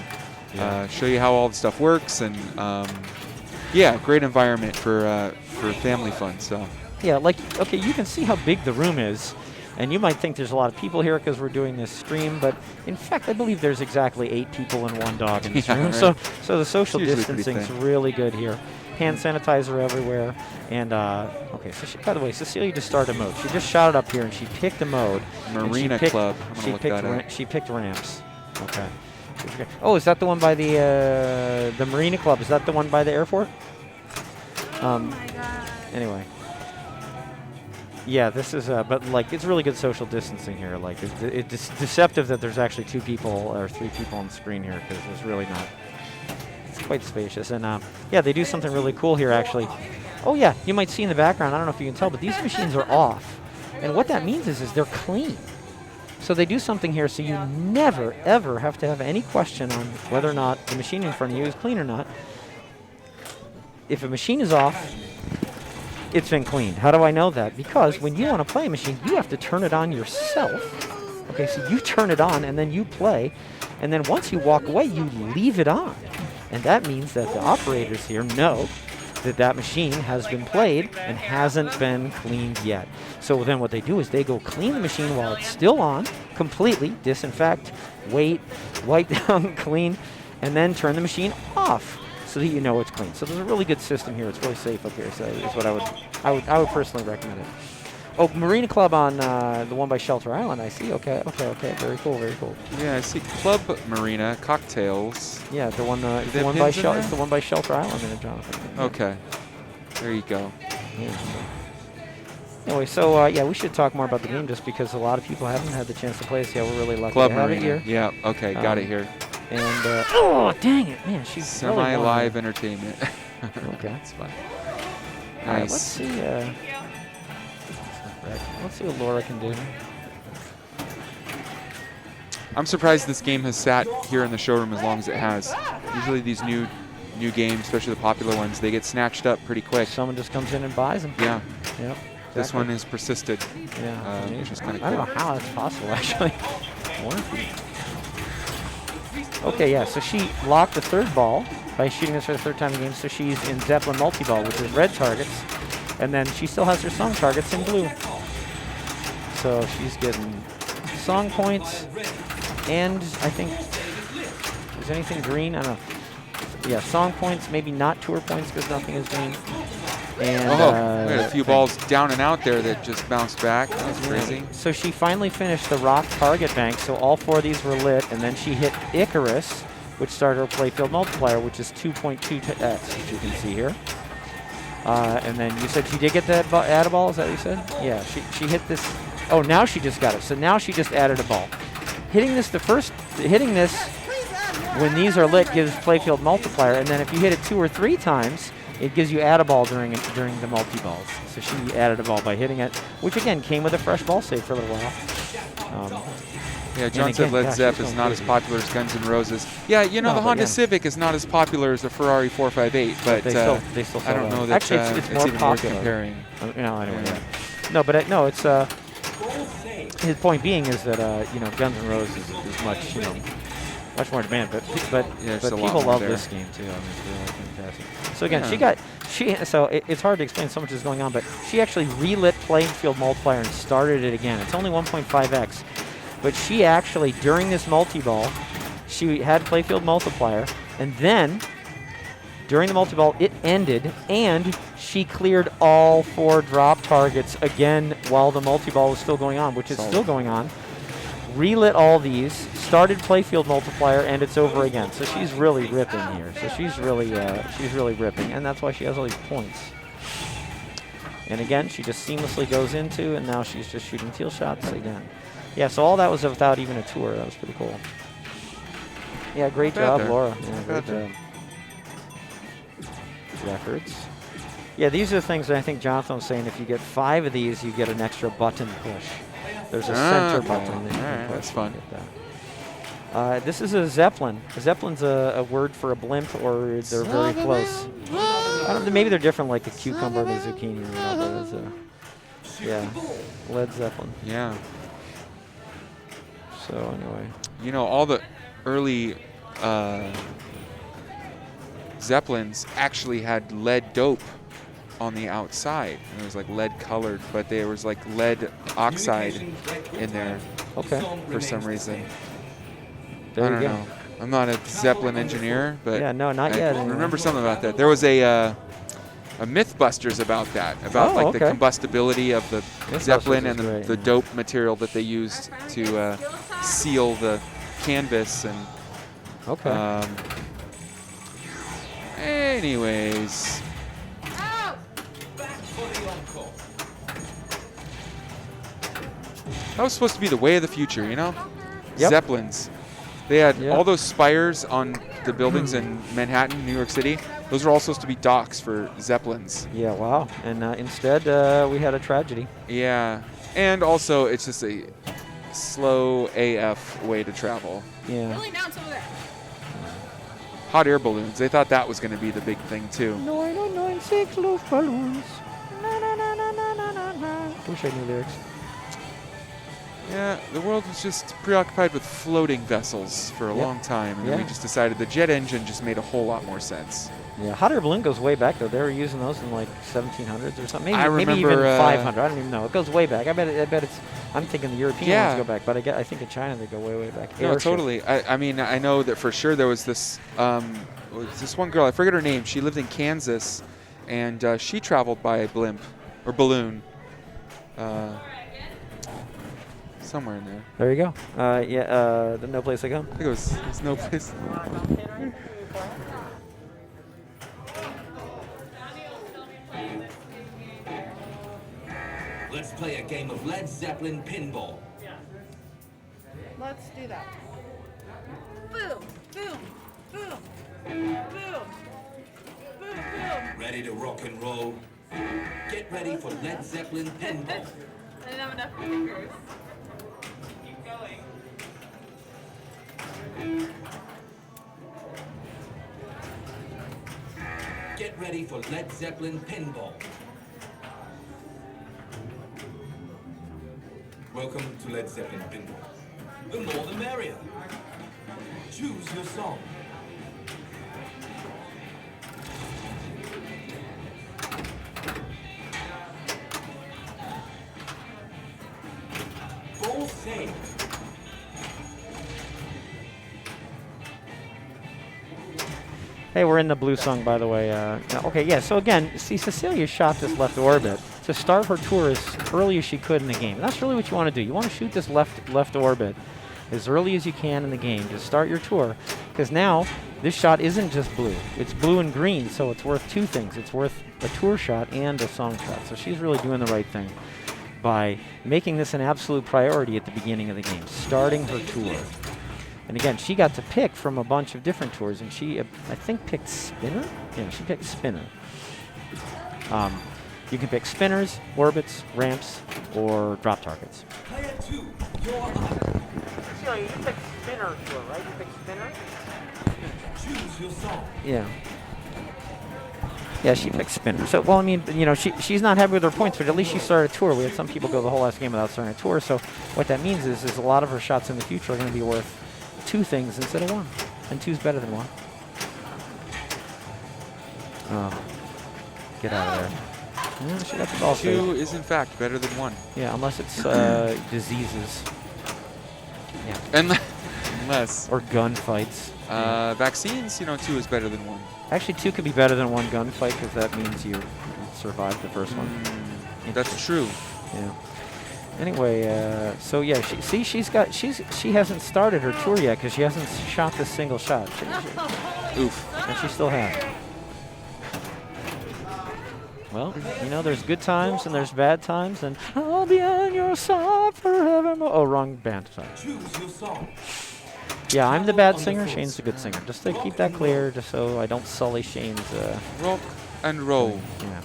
[SPEAKER 3] show you how all the stuff works. And yeah, great environment for family fun. So
[SPEAKER 1] yeah, okay, you can see how big the room is. And you might think there's a lot of people here because we're doing this stream, but in fact, I believe there's exactly 8 people and 1 dog in this
[SPEAKER 3] Yeah,
[SPEAKER 1] room.
[SPEAKER 3] right.
[SPEAKER 1] So the social
[SPEAKER 3] It's usually pretty
[SPEAKER 1] distancing's
[SPEAKER 3] thin.
[SPEAKER 1] really good here. Hand sanitizer everywhere. And, okay, so by the way, Cecilia just started a mode. She just shot it up here, and she picked a mode. and she
[SPEAKER 3] Marina
[SPEAKER 1] picked-
[SPEAKER 3] Club. I'm gonna
[SPEAKER 1] She
[SPEAKER 3] look
[SPEAKER 1] picked,
[SPEAKER 3] that up.
[SPEAKER 1] she picked ramps. Okay. Oh, is that the one by the Marina Club? Is that the one by the airport?
[SPEAKER 5] Oh my god.
[SPEAKER 1] Anyway. Yeah, this is, but like, it's really good social distancing here. Like, it's deceptive that there's actually 2 people or 3 people on the screen here because there's really not. It's quite spacious. And yeah, they do something really cool here, actually. Oh, yeah, you might see in the background, I don't know if you can tell, but these machines are off. And what that means is they're clean. So they do something here so you never, ever have to have any question on whether or not the machine in front of you is clean or not. If a machine is off, it's been cleaned. How do I know that? Because when you want to play a machine, you have to turn it on yourself. Okay, so you turn it on and then you play. And then once you walk away, you leave it on. And that means that the operators here know that that machine has been played and hasn't been cleaned yet. So then what they do is they go clean the machine while it's still on, completely, disinfect, wait, wipe down, clean, and then turn the machine off so that you know it's clean. So there's a really good system here. It's really safe up here. So is what I would personally recommend it. Oh, Marina Club on the one by Shelter Island. I see. Okay. Very cool. Very cool.
[SPEAKER 3] Yeah, I see Club Marina cocktails.
[SPEAKER 1] Yeah, the one
[SPEAKER 3] they
[SPEAKER 1] the
[SPEAKER 3] have
[SPEAKER 1] one by
[SPEAKER 3] pins in there?
[SPEAKER 1] it's the one by Shelter Island in it, Jonathan.
[SPEAKER 3] Okay, there you go.
[SPEAKER 1] Yeah. Anyway, so yeah, we should talk more about the game just because a lot of people haven't had the chance to play this yet. We're really lucky
[SPEAKER 3] Club
[SPEAKER 1] to have it
[SPEAKER 3] Marina.
[SPEAKER 1] here.
[SPEAKER 3] Yeah. Okay, got it here.
[SPEAKER 1] And oh, dang it, man, she's
[SPEAKER 3] Semi-live entertainment.
[SPEAKER 1] Okay.
[SPEAKER 3] That's fine.
[SPEAKER 1] All right,
[SPEAKER 3] Nice.
[SPEAKER 1] let's see. Let's see what Laura can do.
[SPEAKER 3] I'm surprised this game has sat here in the showroom as long as it has. Usually these new games, especially the popular ones, they get snatched up pretty quick.
[SPEAKER 1] Someone just comes in and buys them.
[SPEAKER 3] Yeah.
[SPEAKER 1] Yep.
[SPEAKER 3] This
[SPEAKER 1] exactly.
[SPEAKER 3] one has persisted.
[SPEAKER 1] Yeah.
[SPEAKER 3] Which is kind of
[SPEAKER 1] I don't
[SPEAKER 3] cool.
[SPEAKER 1] know how that's possible, actually. Okay, yeah, so she locked the 3rd ball by shooting this for the 3rd time in the game, so she's in Zeppelin multi-ball, which is red targets, and then she still has her song targets in blue. So she's getting song points, and I think, is anything green? I don't know. Yeah, song points, maybe not tour points because nothing is green. And
[SPEAKER 3] We had a few balls down and out there that just bounced back. That was crazy.
[SPEAKER 1] So she finally finished the rock target bank, so all 4 of these were lit, and then she hit Icarus, which started her playfield multiplier, which is 2.2x, as you can see here. And then you said she did get that add a ball, is that what you said? Yeah, she hit this. Oh, now she just got it. So now she just added a ball. Hitting this when these are lit gives playfield multiplier, and then if you hit it 2 or 3 times, it gives you add a ball during the multi-balls. So she added a ball by hitting it, which again came with a fresh ball save for a little while.
[SPEAKER 3] Yeah, John
[SPEAKER 1] and
[SPEAKER 3] said
[SPEAKER 1] again,
[SPEAKER 3] Led
[SPEAKER 1] gosh,
[SPEAKER 3] Zepp
[SPEAKER 1] she's
[SPEAKER 3] is
[SPEAKER 1] going
[SPEAKER 3] not as
[SPEAKER 1] crazy.
[SPEAKER 3] popular as Guns N' Roses. Yeah, you know,
[SPEAKER 1] No,
[SPEAKER 3] the
[SPEAKER 1] but
[SPEAKER 3] Honda
[SPEAKER 1] yeah.
[SPEAKER 3] Civic is not as popular as the Ferrari 458, but
[SPEAKER 1] they still
[SPEAKER 3] I
[SPEAKER 1] sell
[SPEAKER 3] don't
[SPEAKER 1] that.
[SPEAKER 3] know that
[SPEAKER 1] Actually, it's more
[SPEAKER 3] even worth
[SPEAKER 1] popular.
[SPEAKER 3] comparing.
[SPEAKER 1] Anyway,
[SPEAKER 3] Yeah.
[SPEAKER 1] yeah. No, but no, it's his point being is that Guns N' Roses is much much more demand, but
[SPEAKER 3] Yeah, it's a lot
[SPEAKER 1] people
[SPEAKER 3] more
[SPEAKER 1] love
[SPEAKER 3] there.
[SPEAKER 1] this game too. I mean, it's really fantastic. So again,
[SPEAKER 3] Yeah.
[SPEAKER 1] so it's hard to explain, so much is going on, but she actually relit playing field multiplier and started it again. It's only 1.5x, but she actually during this multi-ball, she had playfield multiplier, and then during the multi-ball it ended, and she cleared all 4 drop targets again while the multi-ball was still going on, which is still going on. Relit all these, started playfield multiplier, and it's over again. So she's really ripping here. So she's really ripping, and that's why she has all these points. And again, she just seamlessly goes into, and now she's just shooting teal shots again. Yeah, so all that was without even a tour. That was pretty cool. Yeah, great
[SPEAKER 3] Not bad
[SPEAKER 1] job,
[SPEAKER 3] there.
[SPEAKER 1] Laura.
[SPEAKER 3] Not
[SPEAKER 1] Yeah,
[SPEAKER 3] bad
[SPEAKER 1] great
[SPEAKER 3] there.
[SPEAKER 1] job. Records. Yeah, these are the things that I think Jonathan was saying. If you get 5 of these, you get an extra button push. There's a center
[SPEAKER 3] Okay.
[SPEAKER 1] button that you
[SPEAKER 3] Alright,
[SPEAKER 1] can push.
[SPEAKER 3] that's fun.
[SPEAKER 1] to get that. This is a Zeppelin. A Zeppelin's a word for a blimp, or they're very close. Maybe they're different, like a cucumber and a zucchini. But it's yeah, Led Zeppelin.
[SPEAKER 3] Yeah.
[SPEAKER 1] So anyway.
[SPEAKER 3] You know, all the early Zeppelins actually had lead dope on the outside. And it was like lead colored, but there was like lead oxide in there
[SPEAKER 1] Okay.
[SPEAKER 3] for some reason.
[SPEAKER 1] There
[SPEAKER 3] I
[SPEAKER 1] you
[SPEAKER 3] don't
[SPEAKER 1] go.
[SPEAKER 3] know. I'm not a Zeppelin engineer, but
[SPEAKER 1] Yeah, no, not
[SPEAKER 3] I
[SPEAKER 1] yet, anyway.
[SPEAKER 3] remember something about that. There was a Mythbusters about that, about
[SPEAKER 1] Oh,
[SPEAKER 3] like the
[SPEAKER 1] okay.
[SPEAKER 3] combustibility of the
[SPEAKER 1] Mythbusters
[SPEAKER 3] Zeppelin
[SPEAKER 1] is
[SPEAKER 3] and
[SPEAKER 1] great,
[SPEAKER 3] the
[SPEAKER 1] yeah.
[SPEAKER 3] dope material that they used to seal the canvas. And
[SPEAKER 1] Okay.
[SPEAKER 3] anyways,
[SPEAKER 6] Back for the encore.
[SPEAKER 3] that was supposed to be the way of the future, you know?
[SPEAKER 1] Yep.
[SPEAKER 3] Zeppelins. They had
[SPEAKER 1] Yeah.
[SPEAKER 3] all those spires on the buildings in Manhattan, New York City. Those were all supposed to be docks for Zeppelins.
[SPEAKER 1] Yeah, wow. And instead, we had a tragedy.
[SPEAKER 3] Yeah. And also, it's just a slow AF way to travel.
[SPEAKER 1] Yeah.
[SPEAKER 5] Really down some of that.
[SPEAKER 3] Hot air balloons. They thought that was going to be the big thing, too.
[SPEAKER 1] 9096 loose balloons. Na, na, na, na, na, na, na, na. Wish I knew lyrics.
[SPEAKER 3] Yeah, the world was just preoccupied with floating vessels for a
[SPEAKER 1] Yep.
[SPEAKER 3] long time. And then we
[SPEAKER 1] Yeah.
[SPEAKER 3] just decided the jet engine just made a whole lot more sense.
[SPEAKER 1] Yeah, hot air balloon goes way back though. They were using those in like 1700s or something. Maybe,
[SPEAKER 3] I
[SPEAKER 1] maybe even
[SPEAKER 3] remember,
[SPEAKER 1] 500. I don't even know. It goes way back. I bet it's. I'm thinking the European
[SPEAKER 3] Yeah.
[SPEAKER 1] ones go back, but I think in China they go way back.
[SPEAKER 3] No,
[SPEAKER 1] Airship.
[SPEAKER 3] totally. I mean, I know that for sure there was this one girl, I forget her name. She lived in Kansas, and she traveled by blimp or balloon. Somewhere in there.
[SPEAKER 1] There you go. The no place to go.
[SPEAKER 3] I think there's no place.
[SPEAKER 6] Let's play a game of Led Zeppelin pinball.
[SPEAKER 5] Let's do that. Boom, boom, boom, boom, boom, boom.
[SPEAKER 6] Ready to rock and roll? Get ready for Led Zeppelin pinball.
[SPEAKER 5] I didn't have enough fingers. Keep going.
[SPEAKER 6] Get ready for Led Zeppelin pinball. Welcome to Led Zeppelin pinball. The more the merrier. Choose your song. Ball saved.
[SPEAKER 1] Hey, we're in the blue song, by the way. Okay, yeah. So again, see, Cecilia shot this left orbit to start her tour as early as she could in the game. And that's really what you want to do. You want to shoot this left orbit as early as you can in the game to start your tour, because now this shot isn't just blue; it's blue and green. So it's worth two things. It's worth a tour shot and a song shot. So she's really doing the right thing by making this an absolute priority at the beginning of the game, starting her tour. And again, she got to pick from a bunch of different tours, and she, I think, picked spinner. Yeah, she picked spinner. You can pick spinners, orbits, ramps, or drop targets.
[SPEAKER 6] Player 2, you're up.
[SPEAKER 1] Cecilia, you picked spinner tour, right? You picked spinner?
[SPEAKER 6] Choose your song.
[SPEAKER 1] Yeah. Yeah, she picked spinner. So, well, I mean, you know, she's not happy with her points, but at least she started a tour. We had some people go the whole last game without starting a tour. So what that means is a lot of her shots in the future are going to be worth two things instead of one. And two's better than one. Get out of there. Yeah, she got the ball saved.
[SPEAKER 3] Two is in fact better than one.
[SPEAKER 1] Yeah, unless it's diseases. Yeah.
[SPEAKER 3] Unless
[SPEAKER 1] Or gunfights.
[SPEAKER 3] vaccines, you know, two is better than one.
[SPEAKER 1] Actually, two could be better than one gunfight because that means you survived the first one.
[SPEAKER 3] That's true.
[SPEAKER 1] Yeah. Anyway, so yeah, she hasn't started her tour yet because she hasn't shot this single shot.
[SPEAKER 3] Oof.
[SPEAKER 1] And she still has. Well, you know, there's good times and there's bad times, and I'll be on your side forevermore. Oh, wrong band. Sorry.
[SPEAKER 6] Choose your song.
[SPEAKER 1] Yeah, I'm the bad singer. Shane's the good singer. Just to keep that clear, just so I don't sully Shane's.
[SPEAKER 3] Rock and roll.
[SPEAKER 1] Yeah.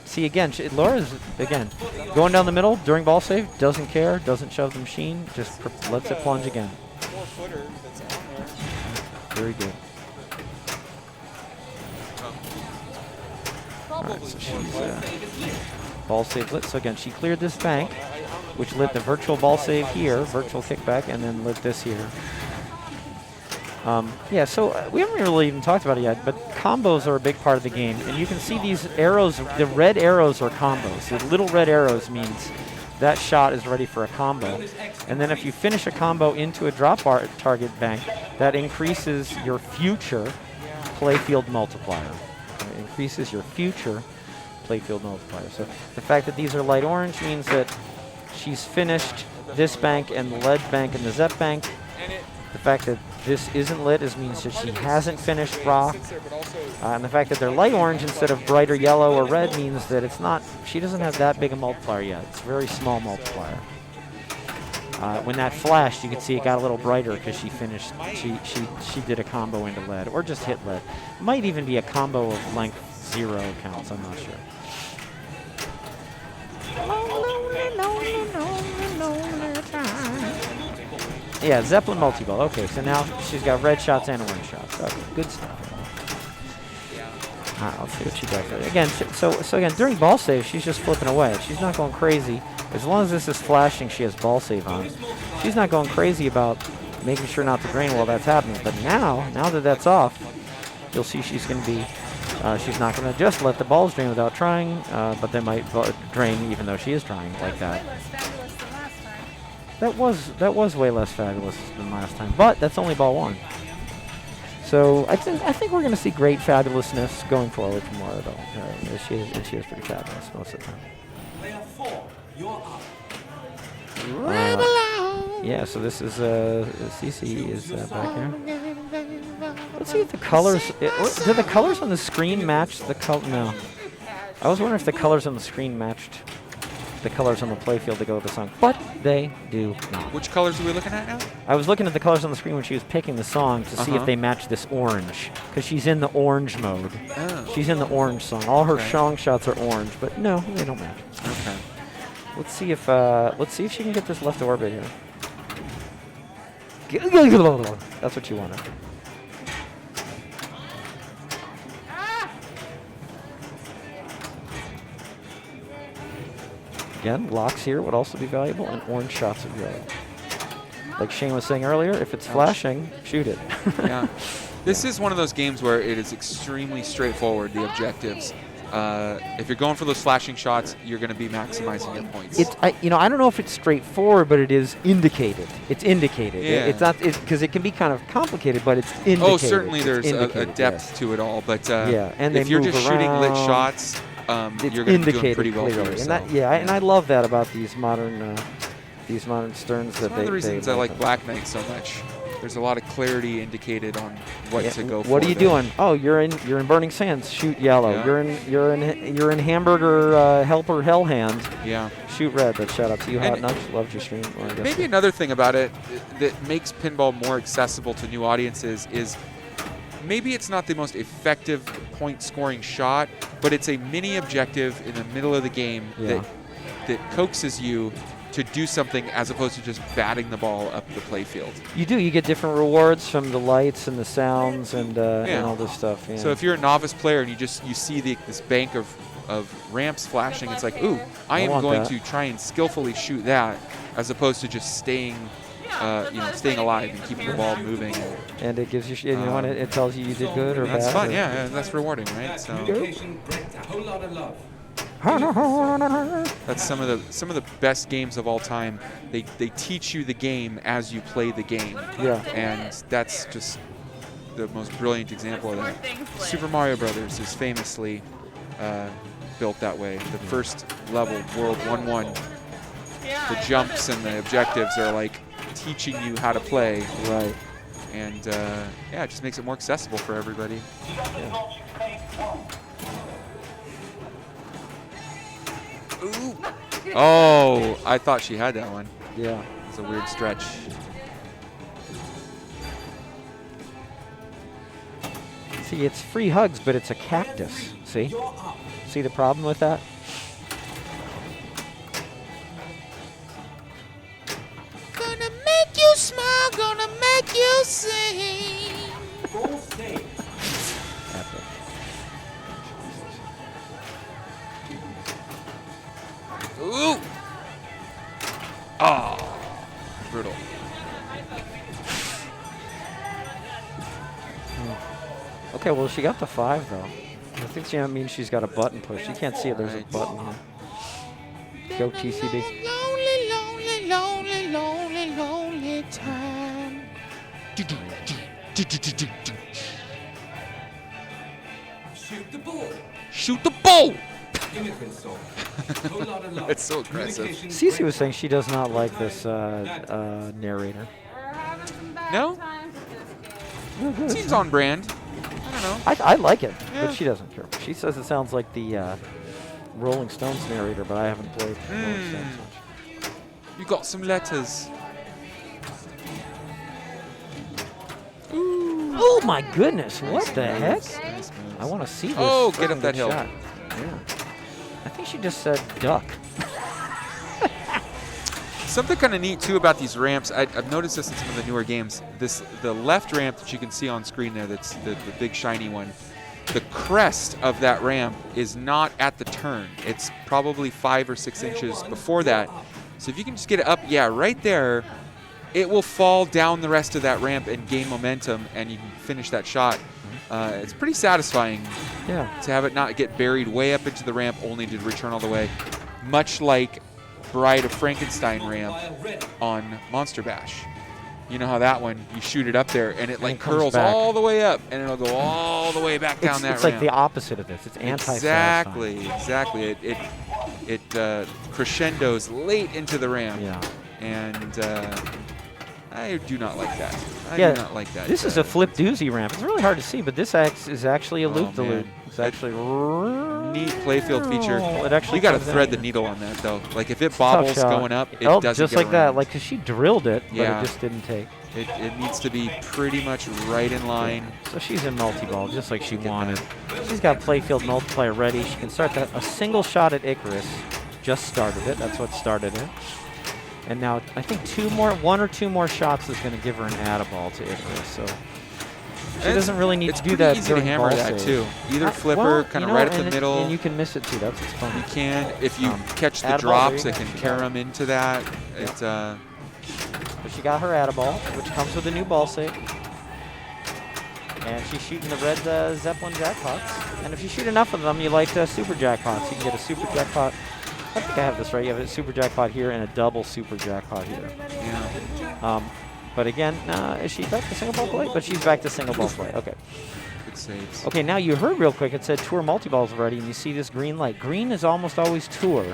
[SPEAKER 1] See, again, Laura's, again, going down the middle during ball save, doesn't care, doesn't shove the machine, just lets it plunge again.
[SPEAKER 3] 4-footer that's on there.
[SPEAKER 1] Very good.
[SPEAKER 3] Probably
[SPEAKER 1] Alright, so she's ball save lit. So again, she cleared this bank, which lit the virtual ball save here, virtual kickback, and then lit this here. Yeah, so we haven't really even talked about it yet, but combos are a big part of the game. And you can see these arrows, the red arrows are combos. The little red arrows means that shot is ready for a combo. And then if you finish a combo into a drop bar target bank, that increases your future playfield multiplier. It increases your future playfield multiplier. So the fact that these are light orange means that she's finished this bank and the lead bank and the Zep bank. The fact that this isn't lit means that she hasn't finished rock. And the fact that they're light orange instead of brighter yellow or red means that it's not, she doesn't have that big a multiplier yet. It's a very small multiplier. When that flashed, you could see it got a little brighter because she finished, she did a combo into lead or just hit lead. Might even be a combo of length 0 counts, I'm not sure. Yeah, Zeppelin multi-ball. Okay, so now she's got red shots and orange shots. Okay, good stuff. Let's see what she does. Again, so again, during ball save, she's just flipping away. She's not going crazy. As long as this is flashing, she has ball save on. She's not going crazy about making sure not to drain while that's happening. But now that that's off, you'll see she's going to be, she's not going to just let the balls drain without trying, but they might drain even though she is trying like that. That was way less fabulous than last time, but that's only ball 1. So I think we're going to see great fabulousness going forward from Laura, though. She is pretty fabulous most of the time.
[SPEAKER 6] Player 4, you're up.
[SPEAKER 1] Yeah, so this is CC is back here. Let's see if the colors. Do the colors on the screen match the color? No. I was wondering if the colors on the screen matched the colors on the playfield to go with the song, but they do not.
[SPEAKER 3] Which colors are we looking at now?
[SPEAKER 1] I was looking at the colors on the screen when she was picking the song to see if they match this orange, because she's in the orange mode.
[SPEAKER 3] Oh.
[SPEAKER 1] She's in the orange song. All her
[SPEAKER 3] Okay.
[SPEAKER 1] song shots are orange, but no, they don't match.
[SPEAKER 3] Okay.
[SPEAKER 1] Let's see if she can get this left orbit here. That's what you wanted. Again, blocks here would also be valuable, and orange shots would be valuable. Like Shane was saying earlier, if it's flashing, shoot it.
[SPEAKER 3] Yeah. This is one of those games where it is extremely straightforward, the objectives. If you're going for those flashing shots, you're going to be maximizing your points.
[SPEAKER 1] I don't know if it's straightforward, but it is indicated. It's indicated.
[SPEAKER 3] Yeah.
[SPEAKER 1] It's not because it can be kind of complicated, but it's indicated.
[SPEAKER 3] Oh, certainly
[SPEAKER 1] It's
[SPEAKER 3] there's a
[SPEAKER 1] indicated,
[SPEAKER 3] depth
[SPEAKER 1] yes.
[SPEAKER 3] to it all, but
[SPEAKER 1] Yeah, and
[SPEAKER 3] if
[SPEAKER 1] they
[SPEAKER 3] you're
[SPEAKER 1] move
[SPEAKER 3] just shooting lit
[SPEAKER 1] around.
[SPEAKER 3] shots,
[SPEAKER 1] It's
[SPEAKER 3] you're going to be doing
[SPEAKER 1] indicated
[SPEAKER 3] pretty well for
[SPEAKER 1] clearly,
[SPEAKER 3] yourself.
[SPEAKER 1] and I love that about these modern Sterns.
[SPEAKER 3] It's
[SPEAKER 1] that
[SPEAKER 3] one of the reasons I like
[SPEAKER 1] them.
[SPEAKER 3] Black Knight so much. There's a lot of clarity indicated on what to go for.
[SPEAKER 1] What are you
[SPEAKER 3] there.
[SPEAKER 1] doing? Oh, you're in Burning Sands. Shoot yellow.
[SPEAKER 3] Yeah.
[SPEAKER 1] You're in Hamburger Helper Hell Hand.
[SPEAKER 3] Yeah.
[SPEAKER 1] Shoot red. But shout out to you, Hot
[SPEAKER 3] And
[SPEAKER 1] Nuts. Loved your stream. Well, I guess
[SPEAKER 3] Maybe another thing about it that makes pinball more accessible to new audiences is maybe it's not the most effective point scoring shot, but it's a mini objective in the middle of the game
[SPEAKER 1] Yeah.
[SPEAKER 3] that coaxes you to do something as opposed to just batting the ball up the playfield.
[SPEAKER 1] You do. You get different rewards from the lights and the sounds and all this stuff. Yeah.
[SPEAKER 3] So if you're a novice player and you see this bank of ramps flashing, it's like, ooh, I am
[SPEAKER 1] want
[SPEAKER 3] going
[SPEAKER 1] that.
[SPEAKER 3] to try and skillfully shoot that, as opposed to just staying alive and keeping the ball moving.
[SPEAKER 1] and it gives you, what, it tells you did good or
[SPEAKER 3] That's
[SPEAKER 1] bad.
[SPEAKER 3] fun,
[SPEAKER 1] or-
[SPEAKER 3] yeah, and that's rewarding, right? So
[SPEAKER 6] Communication brings a whole lot of love.
[SPEAKER 3] that's some of the best games of all time. They teach you the game as you play the game.
[SPEAKER 1] Yeah.
[SPEAKER 3] And that's just the most brilliant example of that. Super Mario Brothers is famously built that way. The first level, World 1-1, the jumps and the objectives are like teaching you how to play.
[SPEAKER 1] Right.
[SPEAKER 3] And it just makes it more accessible for everybody. Ooh. Oh, I thought she had that one.
[SPEAKER 1] Yeah.
[SPEAKER 3] It's a weird stretch.
[SPEAKER 1] See, it's free hugs, but it's a cactus. See? See the problem with that?
[SPEAKER 3] Gonna make you smile, gonna make you sing.
[SPEAKER 6] Ball save.
[SPEAKER 1] Epic.
[SPEAKER 3] Ooh. Oh, brutal.
[SPEAKER 1] Okay, well, she got the 5, though. I think that means she's got a button push. You can't see it. There's a
[SPEAKER 3] Right.
[SPEAKER 1] button here. Go TCB.
[SPEAKER 3] Lonely, lonely, lonely, lonely, lonely time.
[SPEAKER 6] Shoot the ball.
[SPEAKER 3] Shoot the ball!
[SPEAKER 6] Immigrant song. Whole lot of love.
[SPEAKER 3] That's so aggressive.
[SPEAKER 6] Communication
[SPEAKER 1] Cece
[SPEAKER 6] great.
[SPEAKER 1] was saying she does not like this narrator.
[SPEAKER 4] We're having some bad
[SPEAKER 3] No?
[SPEAKER 4] times with this game.
[SPEAKER 3] Seems on brand. I don't know.
[SPEAKER 1] I like it,
[SPEAKER 3] Yeah.
[SPEAKER 1] but she doesn't care. She says it sounds like the Rolling Stones narrator, but I haven't played Rolling Stones much.
[SPEAKER 3] You got some letters.
[SPEAKER 1] Oh my goodness! What the heck?
[SPEAKER 3] Nice moves.
[SPEAKER 1] I want to see this.
[SPEAKER 3] Oh, get
[SPEAKER 1] fucking
[SPEAKER 3] up that
[SPEAKER 1] good
[SPEAKER 3] hill.
[SPEAKER 1] shot. Yeah. I think she just said duck.
[SPEAKER 3] Something kind of neat too about these ramps. I've noticed this in some of the newer games. The left ramp that you can see on screen there, that's the big shiny one. The crest of that ramp is not at the turn. It's probably 5 or 6 inches before that. So if you can just get it up, yeah, right there, it will fall down the rest of that ramp and gain momentum, and you can finish that shot. It's pretty satisfying
[SPEAKER 1] Yeah.
[SPEAKER 3] to have it not get buried way up into the ramp only to return all the way. Much like Bride of Frankenstein ramp on Monster Bash. You know how that one, you shoot it up there and it like
[SPEAKER 1] it comes
[SPEAKER 3] curls
[SPEAKER 1] back.
[SPEAKER 3] all the way up and it'll go all the way back down
[SPEAKER 1] It's,
[SPEAKER 3] that
[SPEAKER 1] it's
[SPEAKER 3] ramp.
[SPEAKER 1] like the opposite of this. It's anti-satisfying.
[SPEAKER 3] Exactly. It crescendos late into the ramp.
[SPEAKER 1] Yeah.
[SPEAKER 3] And I do not like that. I
[SPEAKER 1] Yeah,
[SPEAKER 3] do not like that.
[SPEAKER 1] This is a flip doozy ramp. It's really hard to see, but this is actually a loop the loop.
[SPEAKER 3] man.
[SPEAKER 1] It's actually
[SPEAKER 3] Neat playfield feature.
[SPEAKER 1] It actually
[SPEAKER 3] You got to
[SPEAKER 1] comes
[SPEAKER 3] thread
[SPEAKER 1] in.
[SPEAKER 3] the needle on that though. Like if it
[SPEAKER 1] Tough
[SPEAKER 3] bobbles
[SPEAKER 1] shot.
[SPEAKER 3] going up, it
[SPEAKER 1] Oh,
[SPEAKER 3] doesn't
[SPEAKER 1] just
[SPEAKER 3] get
[SPEAKER 1] like that.
[SPEAKER 3] around.
[SPEAKER 1] Like 'cause she drilled it, but
[SPEAKER 3] Yeah.
[SPEAKER 1] it just didn't take.
[SPEAKER 3] It needs to be pretty much right in line.
[SPEAKER 1] So she's in multi-ball, just like she
[SPEAKER 3] Look at
[SPEAKER 1] wanted. She's got playfield multiplier ready. She can start that. A single shot at Icarus just started it. That's what started it. And now I think 1 or 2 more shots is going to give her an add-a-ball to Icarus. So she
[SPEAKER 3] It's-
[SPEAKER 1] doesn't really need
[SPEAKER 3] it's
[SPEAKER 1] to do
[SPEAKER 3] pretty
[SPEAKER 1] that
[SPEAKER 3] easy to
[SPEAKER 1] during
[SPEAKER 3] hammer
[SPEAKER 1] ball
[SPEAKER 3] that
[SPEAKER 1] save.
[SPEAKER 3] too. Either flipper,
[SPEAKER 1] Well,
[SPEAKER 3] kind
[SPEAKER 1] you
[SPEAKER 3] of right
[SPEAKER 1] know,
[SPEAKER 3] up the
[SPEAKER 1] and
[SPEAKER 3] middle.
[SPEAKER 1] and you can miss it too. That's what's fun.
[SPEAKER 3] You can, if you catch the
[SPEAKER 1] add a ball,
[SPEAKER 3] drops,
[SPEAKER 1] there
[SPEAKER 3] it
[SPEAKER 1] you
[SPEAKER 3] can
[SPEAKER 1] go.
[SPEAKER 3] carry them into that. It,
[SPEAKER 1] So she got her add-a-ball, which comes with a new ball save. And she's shooting the red Zeppelin jackpots. And if you shoot enough of them, you light super jackpots. You can get a super jackpot. I think I have this right. You have a super jackpot here and a double super jackpot here.
[SPEAKER 3] yeah,
[SPEAKER 1] But again, is she back to single ball play? But she's back to single ball play. Okay.
[SPEAKER 3] good saves.
[SPEAKER 1] Okay, now you heard real quick, it said tour multi-balls ready, and you see this green light. Green is almost always tour.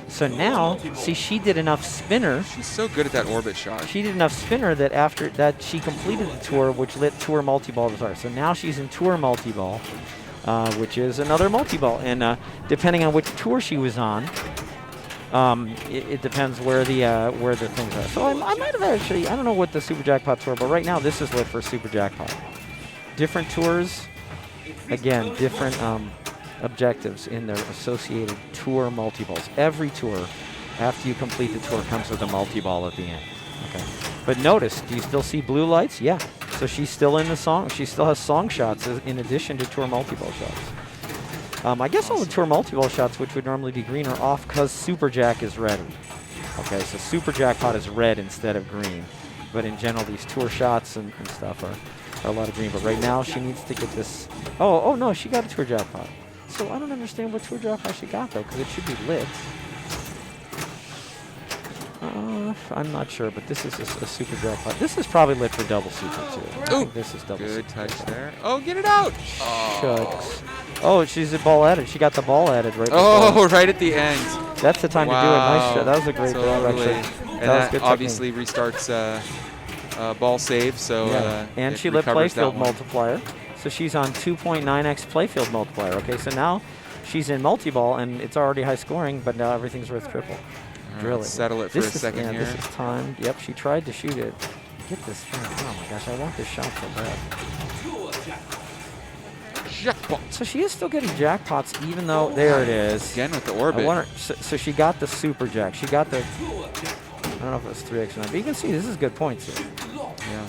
[SPEAKER 1] So now, see, she did enough spinner.
[SPEAKER 3] She's so good at that orbit shot.
[SPEAKER 1] She did enough spinner that after that she completed the tour, which lit tour multi-ball to start. So now she's in tour multi-ball, which is another multi-ball. And depending on which tour she was on, it depends where the things are. So I might have actually, I don't know what the super jackpots were, but right now this is lit for super jackpot. Different tours, again, different objectives in their associated tour multi-balls. Every tour, after you complete the tour, comes with a multi-ball at the end. Okay. But notice, do you still see blue lights? Yeah. So she's still in the song. She still has song shots in addition to tour multi-ball shots. I guess all the tour multi-ball shots, which would normally be green, are off because Super Jack is ready. Okay, so Super Jackpot is red instead of green. But in general, these tour shots and stuff are a lot of green. But right now, she needs to get this. Oh no, she got a tour jackpot. So I don't understand what tour jackpot she got though, because it should be lit. I'm not sure, but this is a super jackpot. This is probably lit for double super too. I think this is double
[SPEAKER 3] Good
[SPEAKER 1] super.
[SPEAKER 3] touch there. Oh, get it out.
[SPEAKER 1] Shucks. Oh, she's at ball added. She got the ball added right before.
[SPEAKER 3] Oh, right at the end.
[SPEAKER 1] That's the time to do it. Nice shot. That was a great grab,
[SPEAKER 3] Totally.
[SPEAKER 1] actually.
[SPEAKER 3] And
[SPEAKER 1] That was
[SPEAKER 3] that
[SPEAKER 1] good
[SPEAKER 3] obviously restarts ball save, so
[SPEAKER 1] and
[SPEAKER 3] it
[SPEAKER 1] she lit
[SPEAKER 3] recovers that
[SPEAKER 1] playfield
[SPEAKER 3] one.
[SPEAKER 1] multiplier. So she's on 2.9x playfield multiplier. Okay, so now she's in multi-ball, and it's already high scoring, but now everything's worth triple.
[SPEAKER 3] All right,
[SPEAKER 1] Drilling.
[SPEAKER 3] let's settle it for a second here.
[SPEAKER 1] This is timed. Yep, she tried to shoot it. Get this thing. Oh my gosh, I want this shot so bad.
[SPEAKER 3] Jackpot.
[SPEAKER 1] So she is still getting jackpots, even though there it is.
[SPEAKER 3] Again with the
[SPEAKER 1] I
[SPEAKER 3] orbit.
[SPEAKER 1] wonder. So she got the super jack. She got the. I don't know if it's 3x or not, but you can see this is good points here.
[SPEAKER 3] Yeah.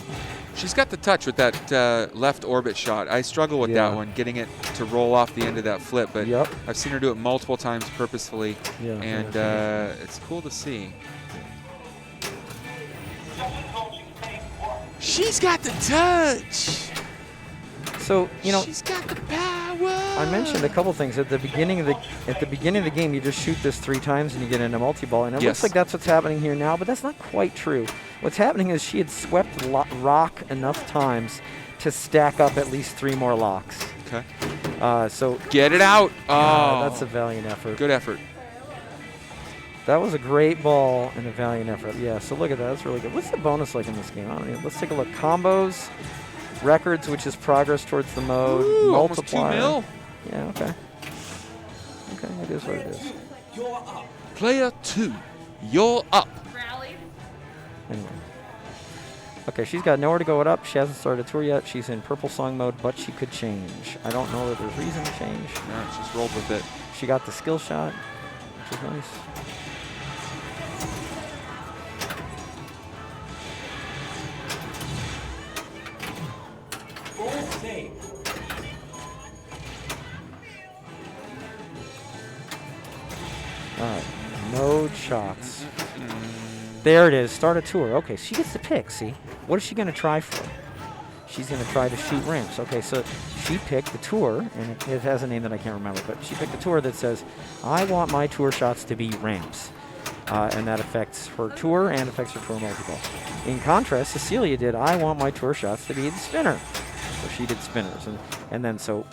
[SPEAKER 3] She's got the touch with that left orbit shot. I struggle with
[SPEAKER 1] Yeah.
[SPEAKER 3] that one, getting it to roll off the end of that flip, but
[SPEAKER 1] Yep.
[SPEAKER 3] I've seen her do it multiple times purposefully,
[SPEAKER 1] Yeah,
[SPEAKER 3] and
[SPEAKER 1] yeah.
[SPEAKER 3] it's cool to see. She's got the touch.
[SPEAKER 1] So
[SPEAKER 3] she's got the power.
[SPEAKER 1] I mentioned a couple things at the beginning of the game. You just shoot this 3 times and you get into multi-ball, and it looks like that's what's happening here now, but that's not quite true. What's happening is she had swept rock enough times to stack up at least 3 more locks.
[SPEAKER 3] Okay.
[SPEAKER 1] So
[SPEAKER 3] get it out. Oh,
[SPEAKER 1] that's a valiant effort.
[SPEAKER 3] Good effort.
[SPEAKER 1] That was a great ball and a valiant effort. Yeah. So look at that. That's really good. What's the bonus like in this game? I don't know. Let's take a look. Combos, records, which is progress towards the mode.
[SPEAKER 3] Ooh,
[SPEAKER 1] multiplier.
[SPEAKER 3] almost 2 mil.
[SPEAKER 1] Yeah. Okay. Okay. It is what it is.
[SPEAKER 6] You're up.
[SPEAKER 3] Player 2, you're up.
[SPEAKER 5] Rally.
[SPEAKER 1] Anyway. Okay, she's got nowhere to go up. She hasn't started a tour yet. She's in purple song mode, but she could change. I don't know that there's reason to change.
[SPEAKER 3] No, she's rolled with it.
[SPEAKER 1] She got the skill shot, which is nice.
[SPEAKER 6] Roll save.
[SPEAKER 1] All right, mode shots. There it is. Start a tour. Okay, she gets to pick. See, what is she going to try for? She's going to try to shoot ramps. Okay, so she picked the tour, and it has a name that I can't remember, but she picked a tour that says, "I want my tour shots to be ramps," and that affects her tour and affects her tour multi-ball. In contrast, Cecilia did, "I want my tour shots to be the spinner." So she did spinners, and then so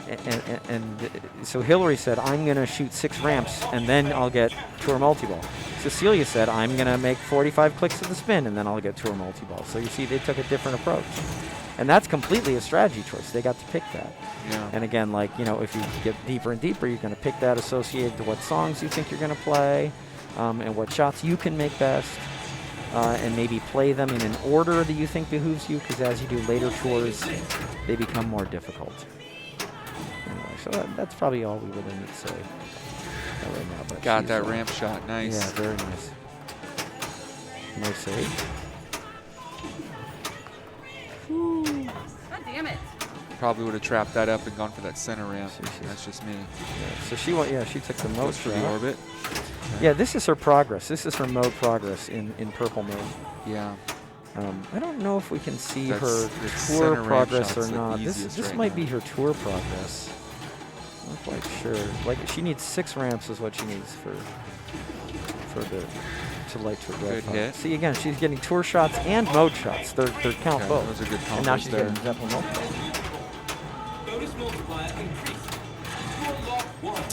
[SPEAKER 1] Hillary said, "I'm going to shoot 6 ramps, and then I'll get tour multi-ball." Cecilia said, "I'm going to make 45 clicks of the spin, and then I'll get tour multi-ball." So you see, they took a different approach. And that's completely a strategy choice. They got to pick that.
[SPEAKER 3] Yeah.
[SPEAKER 1] And again, like, if you get deeper and deeper, you're going to pick that associated to what songs you think you're going to play, and what shots you can make best, and maybe play them in an order that you think behooves you, because as you do later tours, they become more difficult. Anyway, so that's probably all we really need to say right now. But
[SPEAKER 3] Got
[SPEAKER 1] she's,
[SPEAKER 3] that ramp shot. Nice.
[SPEAKER 1] Yeah, very nice. Nice save.
[SPEAKER 5] God damn it.
[SPEAKER 3] Probably would have trapped that up and gone for that center ramp. That's just me.
[SPEAKER 1] Yeah, so she took the
[SPEAKER 3] Goes
[SPEAKER 1] most
[SPEAKER 3] for the orbit.
[SPEAKER 1] Yeah, this is her progress. This is her mode progress in purple mode.
[SPEAKER 3] Yeah.
[SPEAKER 1] I don't know if we can see
[SPEAKER 3] That's
[SPEAKER 1] her
[SPEAKER 3] the
[SPEAKER 1] tour
[SPEAKER 3] center ramp
[SPEAKER 1] progress
[SPEAKER 3] shot's
[SPEAKER 1] or
[SPEAKER 3] the
[SPEAKER 1] not.
[SPEAKER 3] easiest
[SPEAKER 1] This
[SPEAKER 3] right
[SPEAKER 1] might
[SPEAKER 3] now.
[SPEAKER 1] be her tour progress. Not quite sure. Like, she needs 6 ramps is what she needs to light to
[SPEAKER 3] Good
[SPEAKER 1] red.
[SPEAKER 3] hit.
[SPEAKER 1] See, again, she's getting tour shots and mode shots. They're count
[SPEAKER 3] Okay,
[SPEAKER 1] both.
[SPEAKER 3] those are good
[SPEAKER 1] And now
[SPEAKER 3] combos
[SPEAKER 1] she's
[SPEAKER 3] there.
[SPEAKER 1] getting Zeppelin multiple.
[SPEAKER 6] Bonus multiplier increased. Tour lock 1.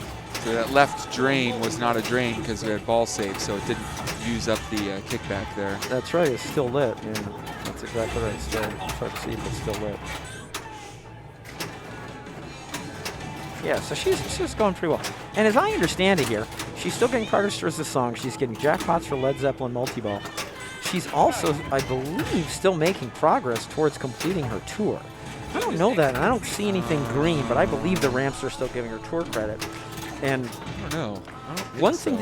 [SPEAKER 3] So that left drain was not a drain because it had ball save, so it didn't use up the kickback there.
[SPEAKER 1] That's right. It's still lit. Yeah, that's exactly right. Still, it's hard to see, but still lit. Yeah, so she's just going pretty well. And as I understand it here, she's still getting progress towards the song. She's getting jackpots for Led Zeppelin multi-ball. She's also, I believe, still making progress towards completing her tour. I don't know that, and I don't see anything green, but I believe the ramps are still giving her tour credit. And
[SPEAKER 3] I don't know. I don't think
[SPEAKER 1] one
[SPEAKER 3] so.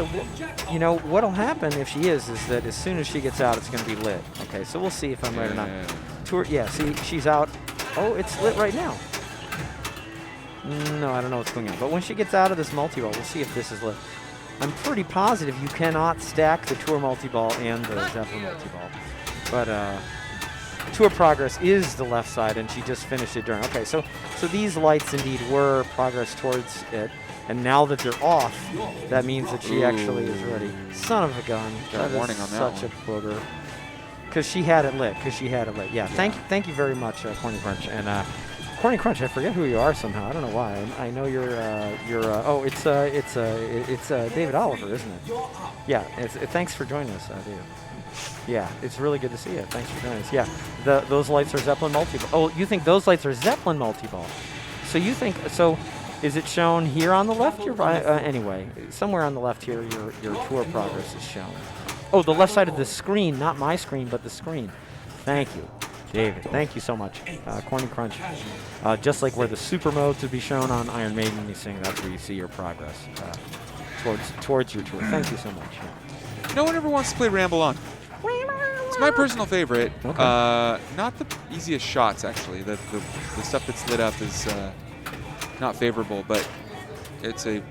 [SPEAKER 1] thing what'll happen if she is that as soon as she gets out, it's going to be lit. Okay, so we'll see if I'm right or not.
[SPEAKER 3] Yeah.
[SPEAKER 1] Tour, yeah, see, she's out. Oh, it's lit right now. No, I don't know what's going on. But when she gets out of this multi-ball, we'll see if this is lit. I'm pretty positive you cannot stack the tour multi-ball and the Zeppelin multi-ball. But tour progress is the left side, and she just finished it during. Okay, so these lights indeed were progress towards it. And now that they're off, that means that she actually is ready. Son of a gun.
[SPEAKER 3] Got a
[SPEAKER 1] That
[SPEAKER 3] warning
[SPEAKER 1] is
[SPEAKER 3] on that
[SPEAKER 1] such a booger. Because she had it lit. Yeah, thank you very much, Corny Crunch. And Corny Crunch, I forget who you are somehow. I don't know why. I know you're it's David Oliver, isn't it? Yeah. Thanks for joining us, David. Yeah, it's really good to see you. Thanks for joining us. Yeah, those lights are Zeppelin multi-ball. Oh, you think those lights are Zeppelin multi-ball? So you think so? Is it shown here on the left? Your right? Anyway, somewhere on the left here, your tour progress is shown. Oh, the left side of the screen, not my screen, but the screen. Thank you, David. Thank you so much, Corny Crunch. Just like where the super modes would be shown on Iron Maiden, you sing, that's where you see your progress towards your tour. Thank you so much. Yeah.
[SPEAKER 3] No one ever wants to play Ramble On. It's my personal favorite.
[SPEAKER 1] Okay.
[SPEAKER 3] Not the easiest shots, actually. The stuff that's lit up is not favorable, but it's a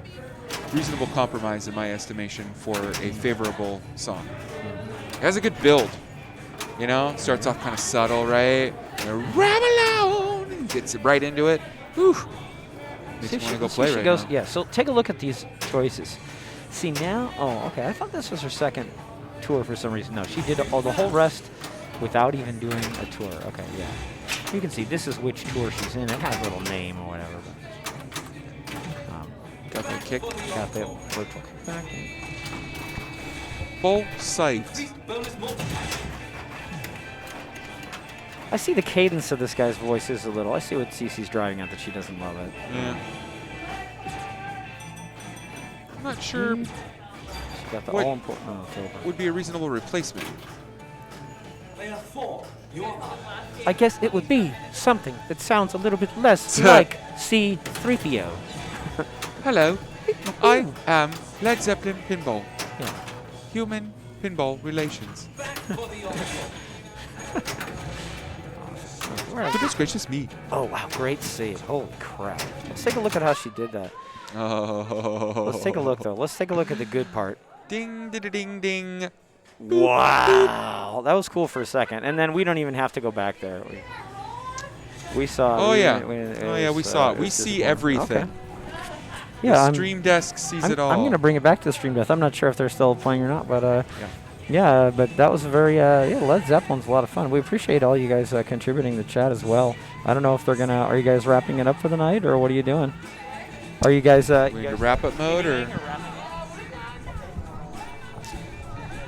[SPEAKER 3] reasonable compromise in my estimation for a favorable song. It has a good build, starts off kind of subtle, right? Ramble on, gets right into it. Whew. Makes
[SPEAKER 1] See
[SPEAKER 3] me
[SPEAKER 1] if
[SPEAKER 3] want to go
[SPEAKER 1] see
[SPEAKER 3] play
[SPEAKER 1] if she
[SPEAKER 3] right
[SPEAKER 1] goes.
[SPEAKER 3] now.
[SPEAKER 1] Yeah. So take a look at these choices. See now. Oh, okay. I thought this was her second tour for some reason. No, she did all the whole rest without even doing a tour. Okay. Yeah. You can see this is which tour she's in. It has a little name or whatever. But,
[SPEAKER 3] Got that kick.
[SPEAKER 1] got that virtual kickback.
[SPEAKER 3] Full sight.
[SPEAKER 6] Increased bonus multiplier.
[SPEAKER 1] I see the cadence of this guy's voice is a little. I see what Cece's driving at, that she doesn't love it.
[SPEAKER 3] Yeah. I'm not sure
[SPEAKER 1] She got the
[SPEAKER 3] What-
[SPEAKER 1] all important. Oh, it's over.
[SPEAKER 3] would be a reasonable replacement.
[SPEAKER 6] Player 4, you're up.
[SPEAKER 1] I guess it would be something that sounds a little bit less like C-3PO.
[SPEAKER 3] Hello, I am Led Zeppelin Pinball.
[SPEAKER 1] Yeah.
[SPEAKER 3] Human pinball relations.
[SPEAKER 6] Back for the audible.
[SPEAKER 3] Goodness gracious me.
[SPEAKER 1] Oh, wow. Great save. Holy crap. Let's take a look at how she did that.
[SPEAKER 3] Oh.
[SPEAKER 1] Let's take a look, though. Let's take a look at the good part.
[SPEAKER 3] Ding, ding, ding, ding.
[SPEAKER 1] Wow. That was cool for a second. And then we don't even have to go back there. We saw.
[SPEAKER 3] Oh, yeah. We
[SPEAKER 1] was,
[SPEAKER 3] saw it. We
[SPEAKER 1] was
[SPEAKER 3] see
[SPEAKER 1] disappointing.
[SPEAKER 3] everything.
[SPEAKER 1] Okay. Yeah,
[SPEAKER 3] The Stream Desk sees it all.
[SPEAKER 1] I'm going to bring it back to the Stream Death. I'm not sure if they're still playing or not, but yeah, but that was very, Led Zeppelin's a lot of fun. We appreciate all you guys contributing to the chat as well. I don't know if they're going to, are you guys wrapping it up for the night, or what are you doing? Are you guys,
[SPEAKER 3] We're in wrap-up mode, or?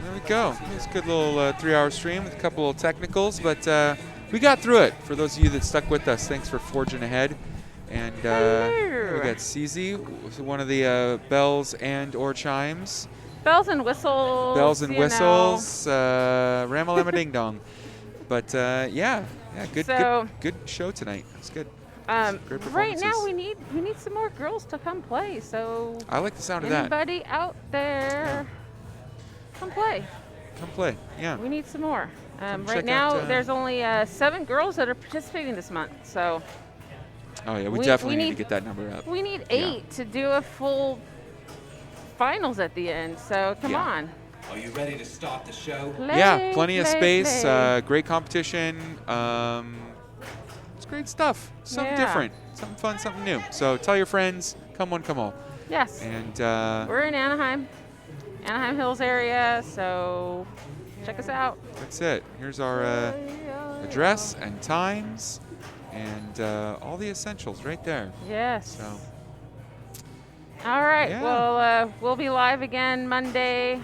[SPEAKER 3] There we go. It was a good little 3-hour stream with a couple of technicals, but we got through it. For those of you that stuck with us, thanks for forging ahead. And we got CZ, one of the bells and or chimes.
[SPEAKER 4] Bells and whistles.
[SPEAKER 3] Bells and
[SPEAKER 4] you know.
[SPEAKER 3] whistles, Ramalama Ding Dong. But good show tonight. It's good. Great
[SPEAKER 4] Right now
[SPEAKER 3] performances.
[SPEAKER 4] we need some more girls to come play. So
[SPEAKER 3] I like the sound of that.
[SPEAKER 4] anybody out there, come play.
[SPEAKER 3] Come play. Yeah.
[SPEAKER 4] We need some more.
[SPEAKER 3] Come
[SPEAKER 4] Right
[SPEAKER 3] check
[SPEAKER 4] now
[SPEAKER 3] out,
[SPEAKER 4] there's only 7 girls that are participating this month. So
[SPEAKER 3] Oh yeah, we
[SPEAKER 4] we
[SPEAKER 3] definitely need to
[SPEAKER 4] need-
[SPEAKER 3] get that number up.
[SPEAKER 4] we need
[SPEAKER 3] Yeah.
[SPEAKER 4] 8 to do a full finals at the end. So come
[SPEAKER 3] Yeah.
[SPEAKER 4] on.
[SPEAKER 6] Are you ready to start the show?
[SPEAKER 3] Yeah, plenty of
[SPEAKER 4] Play,
[SPEAKER 3] space.
[SPEAKER 4] play.
[SPEAKER 3] Great competition. It's great stuff. Something
[SPEAKER 4] Yeah.
[SPEAKER 3] different. Something fun. Something new. So tell your friends. Come one, come all.
[SPEAKER 4] Yes.
[SPEAKER 3] And
[SPEAKER 4] We're in Anaheim Hills area. So check us out.
[SPEAKER 3] that's it. Here's our address and times and all the essentials right there.
[SPEAKER 4] Yes.
[SPEAKER 3] So
[SPEAKER 4] All right.
[SPEAKER 3] Yeah.
[SPEAKER 4] Well, we'll be live again Monday.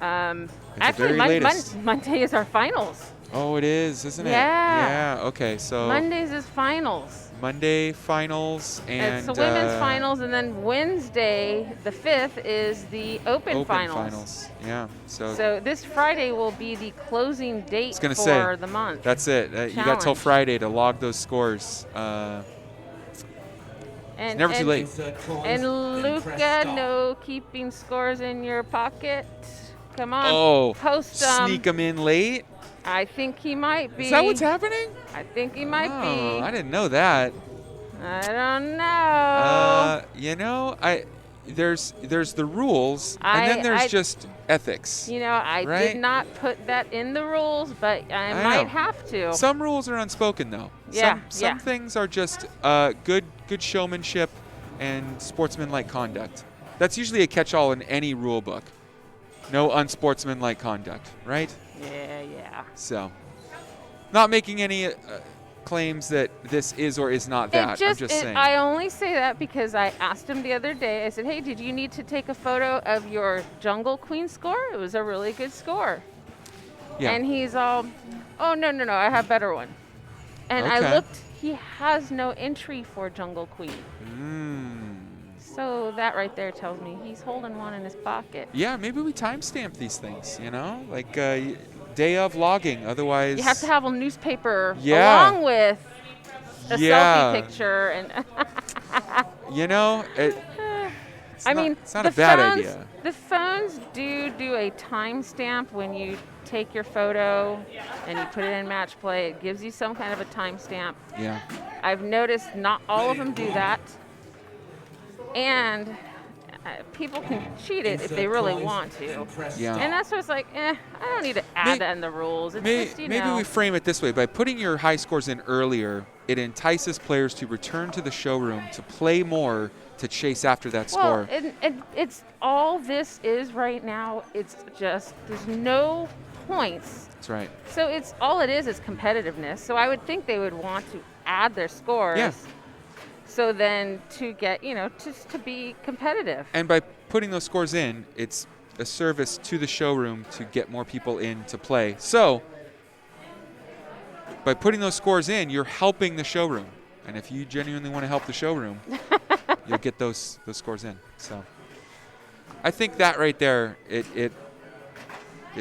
[SPEAKER 4] Actually,
[SPEAKER 3] very latest.
[SPEAKER 4] Monday is our finals.
[SPEAKER 3] oh, it is, isn't it?
[SPEAKER 4] Yeah.
[SPEAKER 3] Yeah. Okay. So
[SPEAKER 4] Mondays is finals.
[SPEAKER 3] Monday finals and
[SPEAKER 4] It's the women's finals, and then Wednesday, the 5th, is the open finals.
[SPEAKER 3] Yeah. So,
[SPEAKER 4] So this Friday will be the closing date
[SPEAKER 3] gonna
[SPEAKER 4] for
[SPEAKER 3] say,
[SPEAKER 4] the month.
[SPEAKER 3] that's it. You got till
[SPEAKER 4] Challenge.
[SPEAKER 3] Friday to log those scores.
[SPEAKER 4] and,
[SPEAKER 3] never too
[SPEAKER 4] and-
[SPEAKER 3] late.
[SPEAKER 6] Insert coins,
[SPEAKER 4] And
[SPEAKER 6] then press
[SPEAKER 4] Luca,
[SPEAKER 6] start.
[SPEAKER 4] no keeping scores in your pocket. Come on,
[SPEAKER 3] Oh,
[SPEAKER 4] post
[SPEAKER 3] sneak them in late.
[SPEAKER 4] I think he might be.
[SPEAKER 3] Is that what's happening?
[SPEAKER 4] I think he might
[SPEAKER 3] Oh, I
[SPEAKER 4] be.
[SPEAKER 3] didn't know that.
[SPEAKER 4] I don't know.
[SPEAKER 3] There's the rules, and
[SPEAKER 4] I-
[SPEAKER 3] then there's
[SPEAKER 4] I-
[SPEAKER 3] just ethics.
[SPEAKER 4] You know, I
[SPEAKER 3] right?
[SPEAKER 4] did not put that in the rules, but I
[SPEAKER 3] I
[SPEAKER 4] might
[SPEAKER 3] know.
[SPEAKER 4] have to.
[SPEAKER 3] Some rules are unspoken, though.
[SPEAKER 4] Yeah,
[SPEAKER 3] Some
[SPEAKER 4] yeah.
[SPEAKER 3] things are just good showmanship and sportsmanlike conduct. That's usually a catch-all in any rule book. No unsportsmanlike conduct, right?
[SPEAKER 4] Yeah.
[SPEAKER 3] So, not making any claims that this is or is not that. I'm just saying.
[SPEAKER 4] I only say that because I asked him the other day. I said, "Hey, did you need to take a photo of your Jungle Queen score? It was a really good score."
[SPEAKER 3] Yeah.
[SPEAKER 4] And he's all, "Oh no, I have a better one." And
[SPEAKER 3] Okay.
[SPEAKER 4] I looked. He has no entry for Jungle Queen. So that right there tells me he's holding one in his pocket.
[SPEAKER 3] Yeah, maybe we timestamp these things, like day of logging. Otherwise,
[SPEAKER 4] You have to have a newspaper
[SPEAKER 3] Yeah.
[SPEAKER 4] along with a
[SPEAKER 3] Yeah.
[SPEAKER 4] selfie picture and.
[SPEAKER 3] I
[SPEAKER 4] mean,
[SPEAKER 3] it's not
[SPEAKER 4] the
[SPEAKER 3] a bad
[SPEAKER 4] phones,
[SPEAKER 3] idea.
[SPEAKER 4] The phones do a timestamp when you take your photo and you put it in match play. It gives you some kind of a timestamp.
[SPEAKER 3] Yeah.
[SPEAKER 4] I've noticed not all of them do that. And people can cheat it if they really want to.
[SPEAKER 3] Yeah.
[SPEAKER 4] And that's what's like, I don't need to add that in the rules. It's just, you
[SPEAKER 3] Maybe
[SPEAKER 4] know.
[SPEAKER 3] we frame it this way. By putting your high scores in earlier, it entices players to return to the showroom, to play more, to chase after that
[SPEAKER 4] Well,
[SPEAKER 3] score.
[SPEAKER 4] it's all this is right now. It's just, there's no points.
[SPEAKER 3] That's right.
[SPEAKER 4] So it's all it is competitiveness. So I would think they would want to add their scores.
[SPEAKER 3] Yeah.
[SPEAKER 4] So then to get, you know, just to be competitive.
[SPEAKER 3] And by putting those scores in, it's a service to the showroom to get more people in to play. So by putting those scores in, you're helping the showroom. And if you genuinely want to help the showroom, you'll get those scores in. So I think that right there, it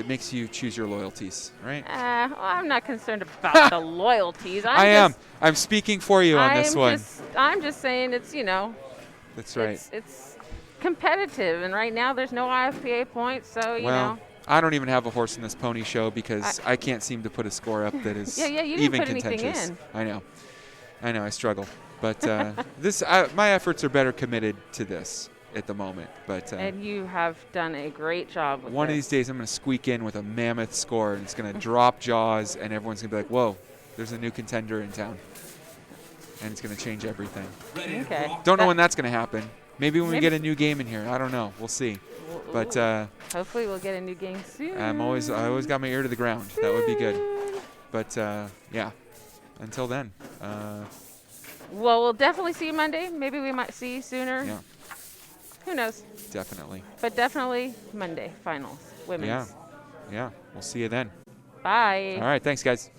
[SPEAKER 3] makes you choose your loyalties, right?
[SPEAKER 4] Well, I'm not concerned about the loyalties.
[SPEAKER 3] I am. I'm speaking for you on this one.
[SPEAKER 4] I'm just saying it's, you know.
[SPEAKER 3] That's right.
[SPEAKER 4] It's competitive, and right now there's no IFPA points, so, you know.
[SPEAKER 3] I don't even have a horse in this pony show because I can't seem to put a score up that is
[SPEAKER 4] Yeah, you didn't
[SPEAKER 3] even
[SPEAKER 4] put anything
[SPEAKER 3] contentious.
[SPEAKER 4] in.
[SPEAKER 3] I know, I struggle. But my efforts are better committed to this at the moment. But
[SPEAKER 4] and you have done a great job with
[SPEAKER 3] one of
[SPEAKER 4] this.
[SPEAKER 3] these days I'm going to squeak in with a mammoth score, and it's going to drop jaws, and everyone's going to be like, whoa, there's a new contender in town. And it's going to change everything.
[SPEAKER 4] Okay.
[SPEAKER 3] Don't know when that's going to happen. Maybe when we get a new game in here. I don't know. We'll see. But
[SPEAKER 4] hopefully we'll get a new game soon.
[SPEAKER 3] I always got my ear to the ground. That would be good. But yeah, until then.
[SPEAKER 4] Well, we'll definitely see you Monday. Maybe we might see you sooner.
[SPEAKER 3] Yeah.
[SPEAKER 4] Who knows?
[SPEAKER 3] Definitely.
[SPEAKER 4] But definitely Monday finals, women's.
[SPEAKER 3] Yeah. We'll see you then.
[SPEAKER 4] Bye.
[SPEAKER 3] All right. Thanks, guys.